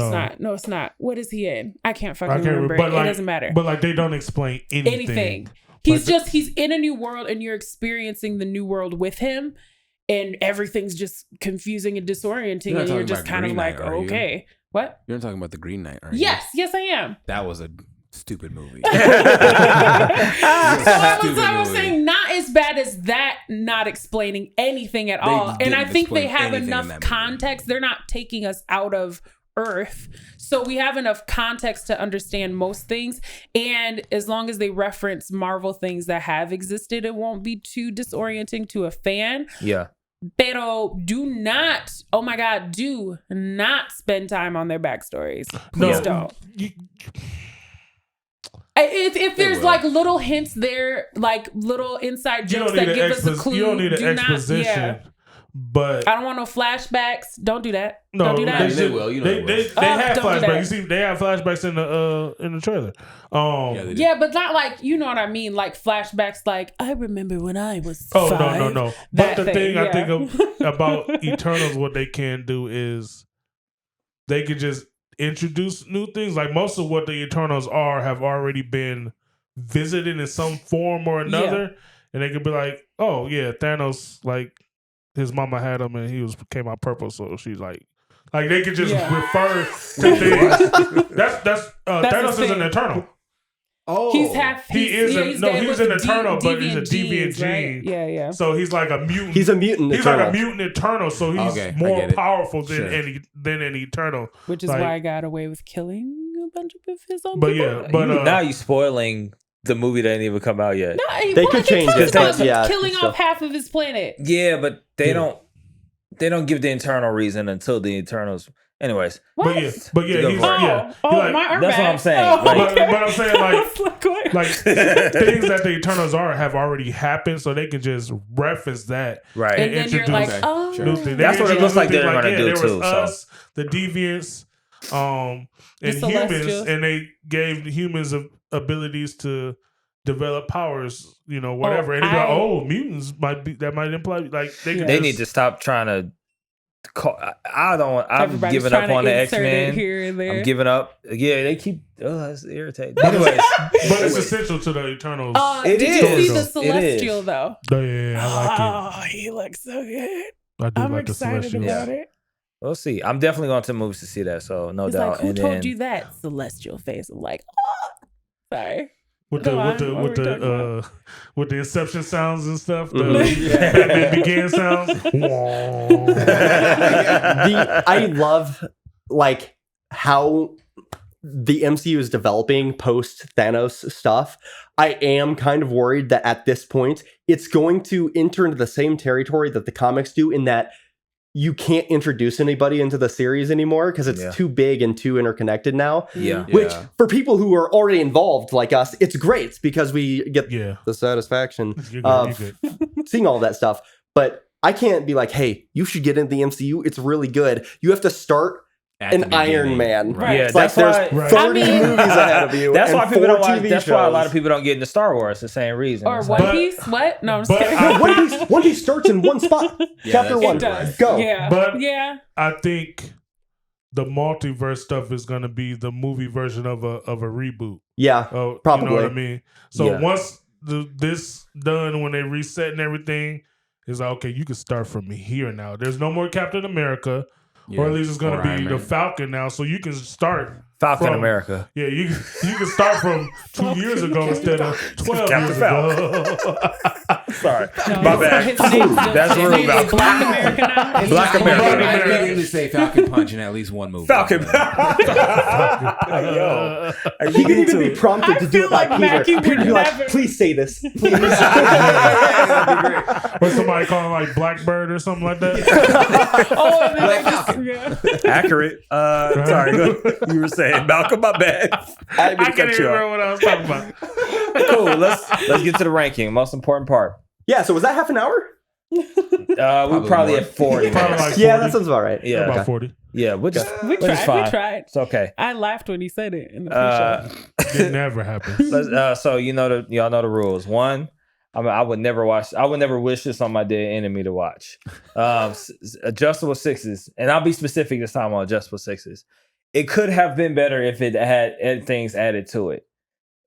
it's not. What is he in? I can't fucking remember. It doesn't matter. But like they don't explain anything. He's in a new world and you're experiencing the new world with him. And everything's just confusing and disorienting, and you're just kind of like, okay, what? You're not talking about the Green Knight, are you? Yes, I am. That was a stupid movie. I was saying not as bad as that, not explaining anything at all. And I think they have enough context. They're not taking us out of Earth. So we have enough context to understand most things. And as long as they reference Marvel things that have existed, it won't be too disorienting to a fan. Yeah. Pero do not spend time on their backstories. Please don't. If there's like little hints there, like little inside jokes that give us a clue, you don't need an exposition. Yeah. But I don't want no flashbacks. Don't do that. No, don't do that. They will. You know they have flashbacks. You see, they have flashbacks in the trailer. Yeah, but not like, you know what I mean, like flashbacks. Like I remember when I was 5. No. But the thing I think about Eternals, what they can do is they could just introduce new things. Like most of what the Eternals have already been visited in some form or another, and they could be like, oh yeah, Thanos like. His mama had him and he came out purple, so she's like they could just refer to things. That's Thanos is an Eternal. Oh, he's an Eternal, but he's a deviant gene. Right? Yeah. So he's like a mutant. He's a mutant. He's like a mutant Eternal, so he's more powerful than an Eternal. Which is why I got away with killing a bunch of his own people. Now you spoiling. The movie didn't even come out yet. No, they could change it, but killing off half of his planet. Yeah, but they don't give the internal reason until the Eternals. Anyways, what? That's what I'm saying. Oh, but I'm saying like things that the Eternals have already happened, so they can just reference that, right? And then you're like, new things. That's what it looks like they're going to do too. Was us, the deviants, and humans, and they gave humans abilities to develop powers, whatever. And they're mutants might imply like they need to stop trying to I've given up on the X-Men. I'm giving up. Yeah, they keep it's irritating. Anyways, but it's essential to the Eternals. Did you see the Celestial though? Yeah, I like it. Oh, he looks so good. I'm like excited about it. We'll see. I'm definitely going to the movies to see that, so no doubt. Like, who told you that? Celestial face. I'm like, sorry. With the Inception sounds and stuff, the Begin sounds. I love like how the MCU is developing post Thanos stuff. I am kind of worried that at this point it's going to enter into the same territory that the comics do, in that you can't introduce anybody into the series anymore because it's too big and too interconnected now. Yeah. Which for people who are already involved like us, it's great because we get the satisfaction of seeing all that stuff. But I can't be like, hey, you should get into the MCU. It's really good. You have to start an Iron Man. Right. Yeah, it's like there's 30 movies ahead of you. That's why people don't watch. That's shows. why a lot of people don't get into Star Wars. The same reason. Or One Piece. What? No, I'm just kidding. One Piece starts in one spot. Chapter 1. It does. Go. Yeah. But I think the multiverse stuff is going to be the movie version of a reboot. Yeah, probably. You know what I mean? So once this done, when they reset and everything, it's like, okay, you can start from here now. There's no more Captain America. Or at least it's going to be the Falcon now, so you can start Falcon America. Yeah, you can start from 2 years ago instead of 12 years ago. Sorry, No, my bad. his name's That's his real name's Malcolm. Black America now. Black America. I immediately say Falcon Punch in at least one movie. Falcon. Yo, He could even be prompted I to do feel it by like Mackie Peter. would Peter be like, never- please say this. Please. That'd be great. Or somebody calling like Blackbird or something like that. Oh, and then Black I just, Falcon. yeah. Accurate. Sorry, you were saying Malcolm. My bad. I didn't mean I to can't cut even you off. remember what I was talking about. Cool. Let's get to the ranking. Most important part. Yeah, so was that half an hour? We're probably more. at 40 Probably minutes. like Yeah, 40. that sounds about right. Yeah. About Okay. 40. Yeah, we're just We we're just fine. tried. It's okay. I laughed when he said it in the pre-show. It never happens. So y'all know the rules. One, I would never wish this on my dead enemy to watch. Adjustable sixes, and I'll be specific this time on adjustable sixes. It could have been better if it had things added to it.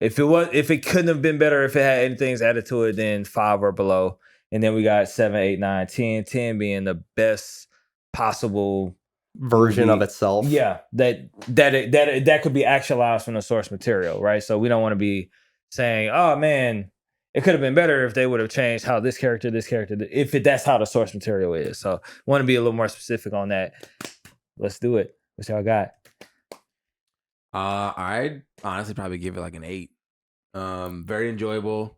If it couldn't have been better if it had any things added to it, then 5 or below. And then we got 7, 8, 9, 10. 10 being the best possible Version movie. of itself. Yeah, that could be actualized from the source material, right? So we don't want to be saying, "Oh man, it could have been better if they would have changed how this character, that's how the source material is." So want to be a little more specific on that. Let's do it. What y'all got? I'd honestly probably give it like an 8. Very enjoyable.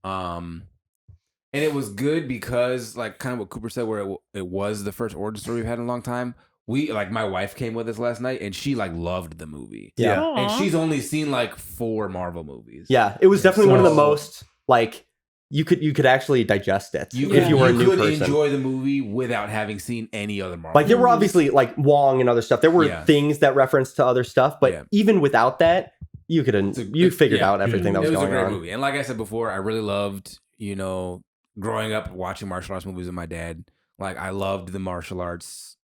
And it was good because, like, kind of what Cooper said, where it was the first origin story we've had in a long time. My wife came with us last night, and she like loved the movie. Yeah. Aw. And she's only seen like 4 Marvel movies. Yeah, it was definitely one of the So- most like you could actually digest it if you were a new could person. enjoy the movie without having seen any other Marvel. Like there were obviously like Wong and other stuff. There were Yeah. things that referenced to other stuff, but Yeah. even without that, you figured yeah. out everything that was It was a going great on. movie. And like I said before, I really loved, growing up watching martial arts movies with my dad. Like I loved the martial arts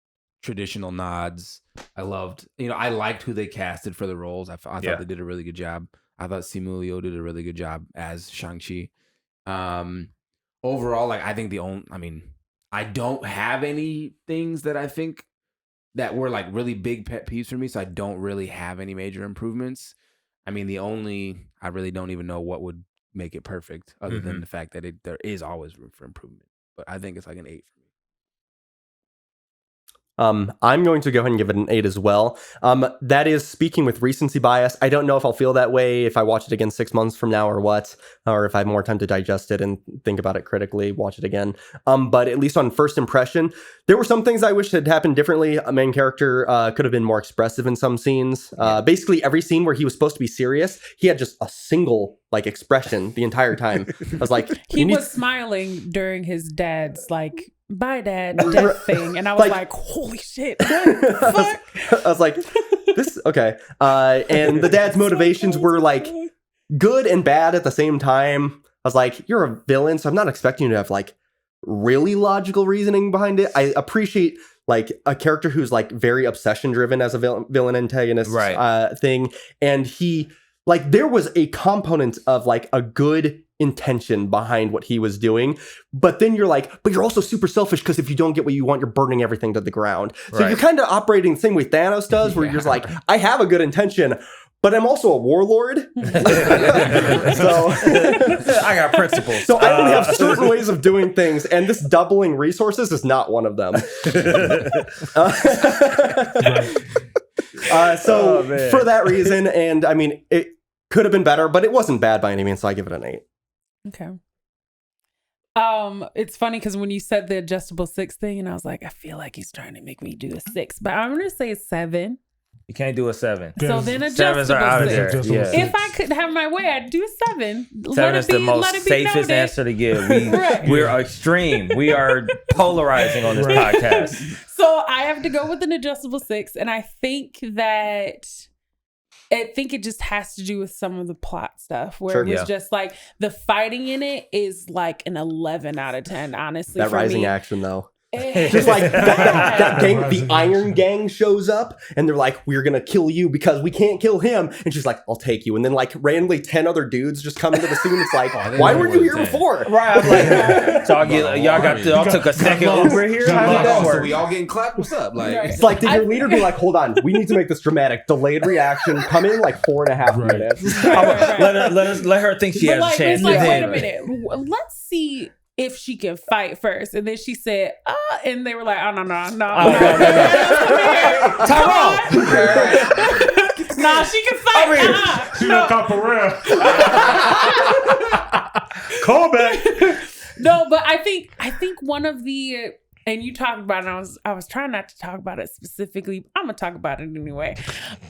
traditional nods. I loved, I liked who they casted for the roles. I thought they did a really good job. I thought Simu Liu did a really good job as Shang-Chi. Overall, like I think I don't have any things that I think that were like really big pet peeves for me, so I don't really have any major improvements. I really don't even know what would make it perfect other than the fact that there is always room for improvement. But I think it's like an 8 for me. I'm going to go ahead and give it an 8 as well. That is speaking with recency bias. I don't know if I'll feel that way if I watch it again 6 months from now or what, or if I have more time to digest it and think about it critically, watch it again. But at least on first impression, there were some things I wish had happened differently. A main character could have been more expressive in some scenes. Basically, every scene where he was supposed to be serious, he had just a single like expression the entire time. I was like, He was smiling during his dad's like, "Bye, Dad," death thing, and I was like, "Holy shit!" I was like, "This okay." And the dad's motivations were like good and bad at the same time. I was like, "You're a villain, so I'm not expecting you to have like really logical reasoning behind it." I appreciate like a character who's like very obsession driven as a villain antagonist thing, and he like there was a component of like a good intention behind what he was doing, but then you're like, but you're also super selfish because if you don't get what you want, you're burning everything to the ground. So you're kind of operating the same way Thanos does, where you're just like, I have a good intention, but I'm also a warlord. So I got principles. So I only have certain ways of doing things, and this doubling resources is not one of them. So for that reason, and I mean, it could have been better, but it wasn't bad by any means, so I give it an 8. Okay. It's funny because when you said the adjustable 6 thing, and I was like, I feel like he's trying to make me do a 6, but I'm gonna say a 7. You can't do a 7. So then Sevens are out of adjustable 6. there. Yeah. If I could have my way, I'd do a 7. 7 is the most safest answer to give. We're extreme. We are polarizing on this podcast. So I have to go with an adjustable 6, and I think it just has to do with some of the plot stuff where it was just like the fighting in it is like an 11 out of 10, honestly. That for rising me. action though. Just like that gang, the Iron Gang shows up and they're like, we're gonna kill you because we can't kill him. And she's like, I'll take you. And then like randomly 10 other dudes just come into the scene. It's like, why weren't you here before? Right. I'm like, so y'all took a second Uber here? How did that So work? we all getting clapped? What's up? Like, It's like, did your leader be like, hold on, we need to make this dramatic, delayed reaction, come in like 4.5 minutes. Let her think she has a chance. It's like, wait a minute. Let's see if she can fight first. And then she said, and they were like, oh, no. Come on. Nah, she can fight. She no capoeira. Call back. No, but I think one of the, and you talked about it, I was trying not to talk about it specifically. I'm gonna talk about it anyway.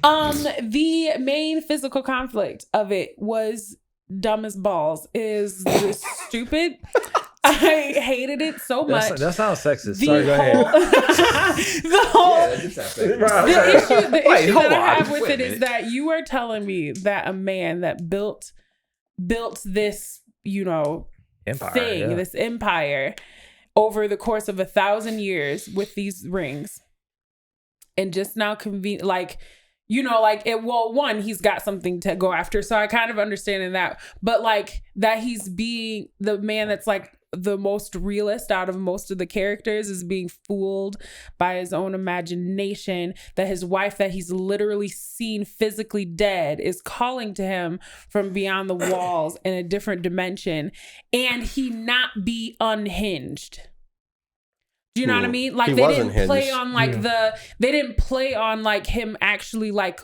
The main physical conflict of it was dumb as balls. Is stupid. I hated it so much. That sounds sexist. The Sorry, go ahead. The issue that I have with it is that you are telling me that a man that built this, Empire, this empire over the course of 1,000 years with these rings, and just now one, he's got something to go after. So I kind of understand in that, but like that he's being the man that's like the most realist out of most of the characters is being fooled by his own imagination, that his wife that he's literally seen physically dead is calling to him from beyond the walls in a different dimension, and he not be unhinged. Do you know what I mean? Like they didn't play on they didn't play on like him actually like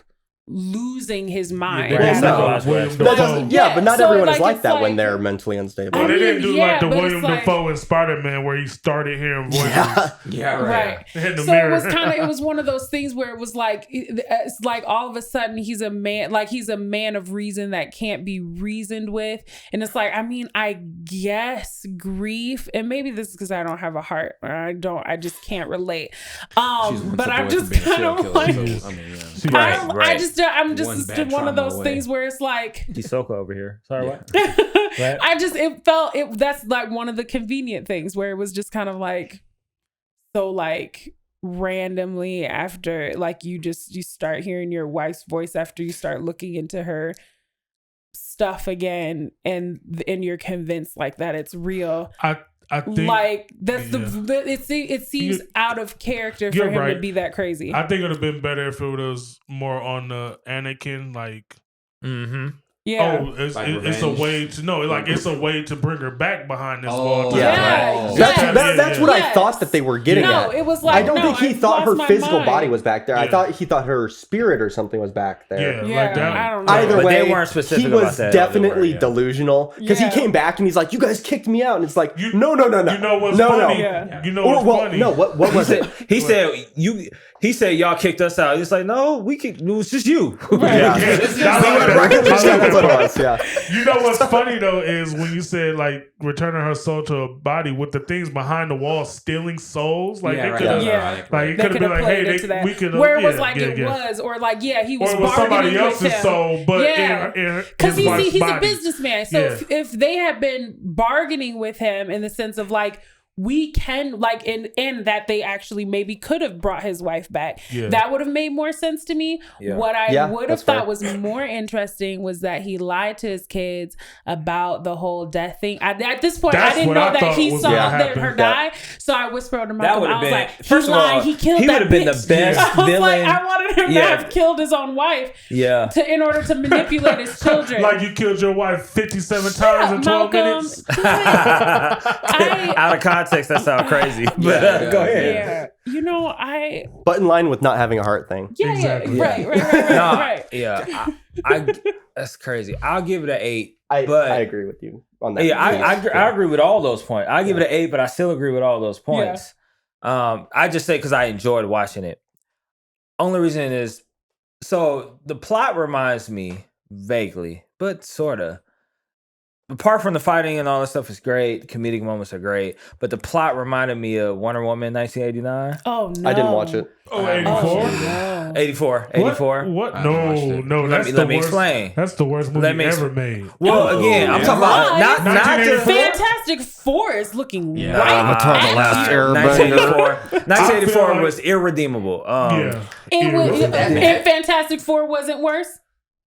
losing his mind. But not everyone is like that when they're mentally unstable. Well, they didn't do like the William Dafoe in Spider-Man where he started hearing voices. Right. In the so mirror. it was one of those things where it was like, it's like all of a sudden he's a man of reason that can't be reasoned with. And it's like, I mean, I guess grief, and maybe this is because I don't have a heart, or I just can't relate. But I'm just kind of like, I'm just one of those things where it's like Hisoka over here. Sorry, what? That's like one of the convenient things where it was just kind of like, so like randomly after like you start hearing your wife's voice after you start looking into her stuff again, and you're convinced like that it's real. I think like that's it seems out of character for him to be that crazy. I think it would have been better if it was more on the Anakin, like, yeah. Oh, it's a way to it's a way to bring her back behind this wall. That's what I thought that they were getting at. It was like, I don't think he thought her physical body was back there. I thought he thought her spirit or something was back there. Like that. I don't know. Either way, they weren't specific he was about that. definitely delusional because he came back and he's like, "You guys kicked me out," and it's like, no. You know what's funny? You know what's funny? No, what was it? He said y'all kicked us out. It's like, no, it was just you. You know what's funny though is when you said like returning her soul to a body with the things behind the wall stealing souls. Like they could have, like it could have been like, hey, we could have. Where it was like it was, or like he was. Or it was somebody else's soul, but because he's a businessman. So if they had been bargaining with him in the sense of like, we can like and that they actually maybe could have brought his wife back. That would have made more sense to me. What I would have thought was more interesting was that he lied to his kids about the whole death thing. At this point, I didn't know that he saw her die. So I whispered to Malcolm, I was like, first of all, he killed he that would have been bitch. the best villain. I wanted him to have killed his own wife. In order to manipulate his children. Like you killed your wife 57 times in 12 minutes. Out of context, that sounds crazy. But go ahead. Yeah. But in line with not having a heart thing. Exactly. Right. Yeah. That's crazy. I'll give it an 8. I agree with you on that. Yeah, I agree with all those points. I give it an 8, but I still agree with all those points. I just say because I enjoyed watching it. Only reason is, so the plot reminds me vaguely, but sorta, apart from the fighting and all that stuff is great, comedic moments are great, but the plot reminded me of Wonder Woman 1989. Oh no, I didn't watch it. Oh, 84? no. 84. What? I haven't watched it. No, that's let the me worst. explain. That's the worst movie ever made. Well, again, I'm talking about not the 1984? Fantastic Four is looking right. Avatar: The Last Airbender. 1984 was irredeemable. And Fantastic Four wasn't worse.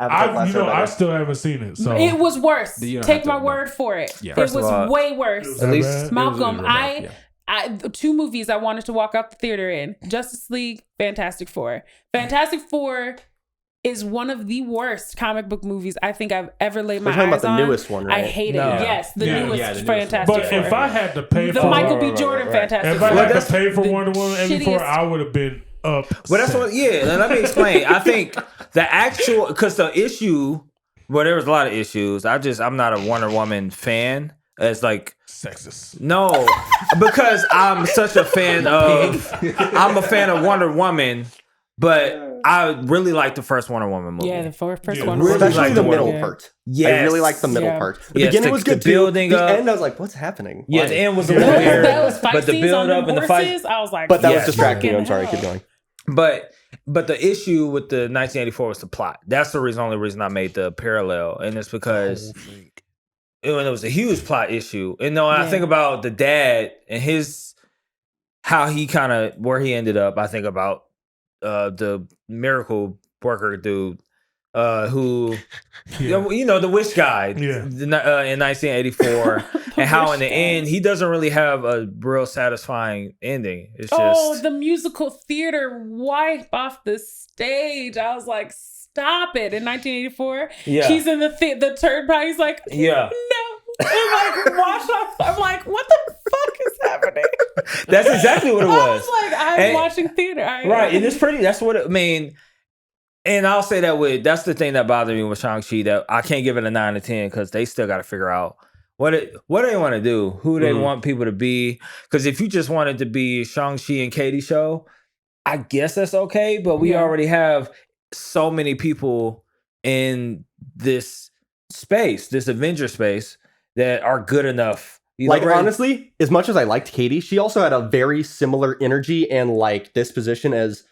I still haven't seen it. So It was worse. You don't Take have to my know. word for it. Yeah. It First was of all, way worse. At least Malcolm, Yeah. I 2 movies I wanted to walk out the theater in: Justice League, Fantastic Four. Fantastic Four is one of the worst comic book movies I think I've ever laid my We're talking eyes about the on. newest one, right? I hate No. it. Yes, the Yeah. newest Yeah, the newest Fantastic But Four. if I had to pay The for Michael B. Jordan Fantastic if I Four. had to pay for The Wonder Woman 84, shittiest- I would have been up. But that's what, let me explain. I think the actual, because the issue, well, there was a lot of issues. I'm not a Wonder Woman fan. It's like, sexist. no, because I'm such a fan I'm a fan of Wonder Woman, but I really like the first Wonder Woman movie. Yeah, the first Yeah. one. Really Especially like the the middle Yeah. part. Yes. I really like the middle Yeah. part. The Yes, beginning the- was good the too. building The up. end, I was like, what's happening? Yeah, Why? the end was a Yeah. little weird. Those fight But the scenes build on up them and the fight. horses, I was like, But that was Yes. distracting you. I'm sorry. fucking Keep going. But the issue with the 1984 was the plot. That's the only reason I made the parallel, and it's because it was a huge plot issue. And when I Yeah. think about the dad and how he kind of where he ended up, I think about the miracle worker dude who the wish guy in 1984, and how in the end he doesn't really have a real satisfying ending. It's just the musical theater wipe off the stage. I was like, stop it. In 1984, he's in the turnpike. He's like, yeah. no. I'm like, wash off. I'm like, what the fuck is happening? That's exactly what it I was. was like, I'm watching theater. Right. And it's pretty, that's what I mean. And I'll say that's the thing that bothered me with Shang-Chi, that I can't give it a 9 to 10 because they still got to figure out what they want to do, who they want people to be. Because if you just wanted to be Shang-Chi and Katie show, I guess that's okay. But we already have so many people in this space, this Avenger space, that are good enough. Honestly, as much as I liked Katie, she also had a very similar energy and disposition as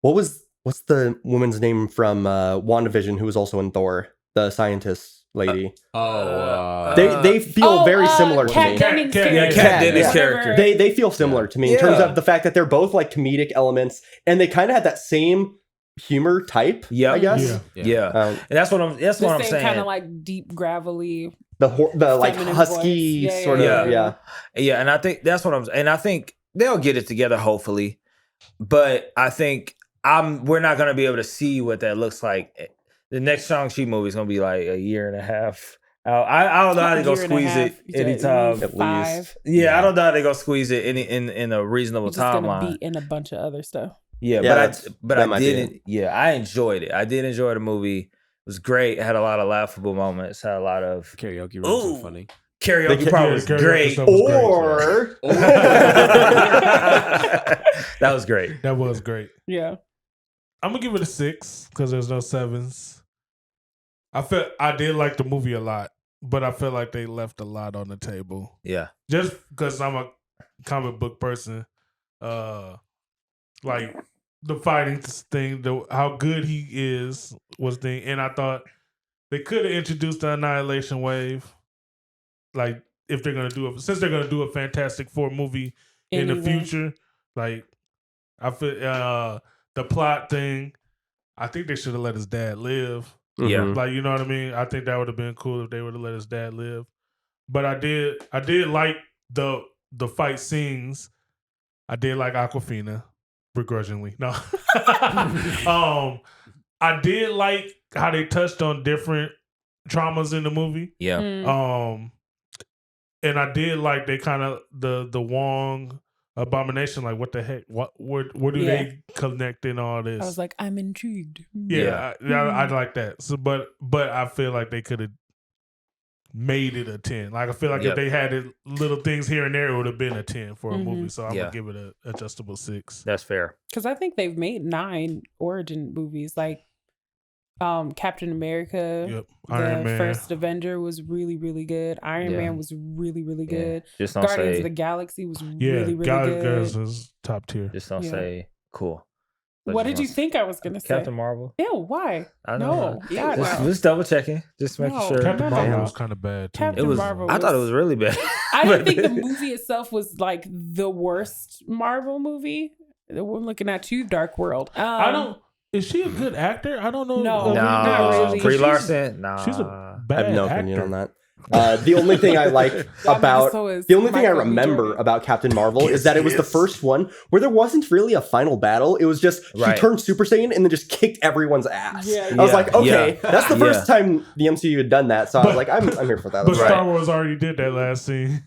what's the woman's name from WandaVision who was also in Thor, the scientist lady. They feel very similar to me. Kat Dennings' character. They feel similar to me in terms of the fact that they're both like comedic elements, and they kind of had that same humor type. I guess. And that's what I'm saying. Kind of like deep gravelly. The like feminine husky voice. sort of and I think that's what I think they'll get it together hopefully, but I think we're not gonna be able to see what that looks like. The next Shang-Chi movie is gonna be like a year and a half out. I don't know how they're gonna squeeze it anytime. At least. Yeah, I don't know how they're gonna squeeze it in a reasonable It's just timeline. gonna be in a bunch of other stuff. But I didn't. Yeah, I enjoyed it. I did enjoy the movie. It was great. It had a lot of laughable moments. Had a lot of karaoke rooms were funny. Karaoke part was great. That was great. That was great. Yeah. I'm gonna give it a 6 because there's no 7s. I did like the movie a lot, but I feel like they left a lot on the table. Yeah. Just because I'm a comic book person, like the fighting thing, how good he is was the thing, and I thought they could have introduced the Annihilation Wave, like if they're gonna do it, since they're gonna do a Fantastic Four movie in the future. Like I feel the plot thing, I think they should have let his dad live. Yeah. Like, you know what I mean? I think that would have been cool if they would have let his dad live. But I did like the fight scenes. I did like Aquafina, begrudgingly. No. I did like how they touched on different traumas in the movie. Yeah. And I did like they kind of the Wong Abomination, like what the heck? Where do they connect in all this? I was like, I'm intrigued. Yeah, I like that. So, but I feel like they could have made it a 10. Like I feel like if they had little things here and there, it would have been a 10 for a movie. So I'm gonna give it a adjustable 6. That's fair. Because I think they've made 9 origin movies. Like Captain America. Yep. The Iron Man. first Avenger was really, really good. Iron Man was really, really good. Just don't Guardians say. of the Galaxy was really, really Guys good. is top tier. Just don't say cool. But What just did you don't think I was gonna say? Captain Marvel. Ew, why? I don't know. God, no. Just double checking. Just making No, sure. Captain no, Marvel no. was kind of bad too. Captain It was. Marvel I thought it was- was really bad. I didn't think the movie itself was like the worst Marvel movie. We're looking at you, Dark World. I don't. Is she a good actor? I don't know. No, not not really. Brie She's- Larson. Nah. She's a I bad have no actor. opinion on that. The only thing I like about the only thing I remember about Captain Marvel is that it was the first one where there wasn't really a final battle. It was just he turned Super Saiyan and then just kicked everyone's ass. I was like, okay, that's the first time the MCU had done that. So I was like, I'm here for that. But Star Wars already did that last scene.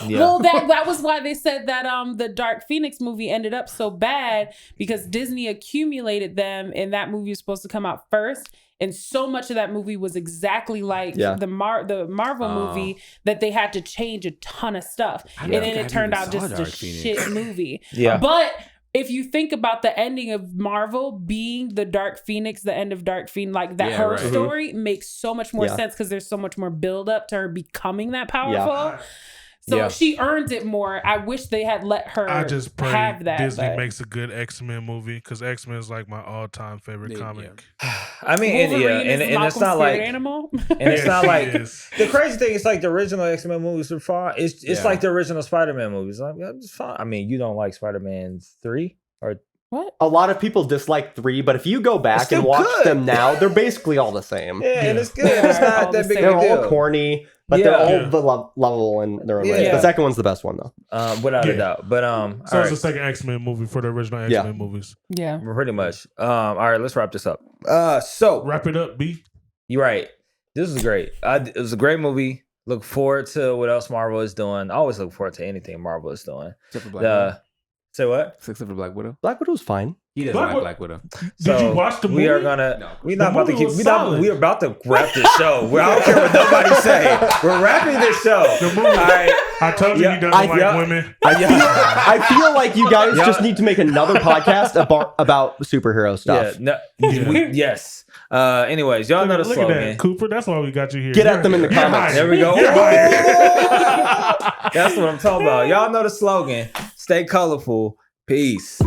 Well, that was why they said that the Dark Phoenix movie ended up so bad because Disney accumulated them, and that movie was supposed to come out first. And so much of that movie was exactly like the Marvel movie that they had to change a ton of stuff. And then it turned out just a shit movie. But if you think about the ending of Marvel being the Dark Phoenix, the end of Dark Phoenix, like that her story makes so much more sense because there's so much more build up to her becoming that powerful. So she earned it more. I wish they had let her I just pray have that. Disney makes a good X-Men movie because X-Men is like my all-time favorite comic. I mean, and it's not like animal. And it's not like the crazy thing is like the original X-Men movies are fine. It's like the original Spider-Man movies. Like, it's fine. I mean, you don't like Spider-Man 3 or what? A lot of people dislike 3, but if you go back and watch them now, they're basically all the same. And it's good. It's not that big. They're a deal. all corny. But they're all lovable in their own way. The second one's the best one, though. Without a doubt. But so it's the second X-Men movie for the original X-Men movies. Yeah, pretty much. All right, let's wrap this up. So wrap it up, B. You're right. This is great. It was a great movie. Look forward to what else Marvel is doing. I always look forward to anything Marvel is doing. Except for Black Widow. Say what? Except for Black Widow. Black Widow's fine. He doesn't like Black Widow. Did you watch the movie? We are gonna. No. We're not about to keep. We're about to wrap this show. I don't care what nobody say. We're wrapping this show. The movie. All right. I told you he doesn't like women. I feel like you guys just need to make another podcast about superhero stuff. Yes. Anyways, y'all know the slogan. Look at that, Cooper. That's why we got you here. Get at them in the comments. There we go. That's what I'm talking about. Y'all know the slogan. Stay colorful. Peace.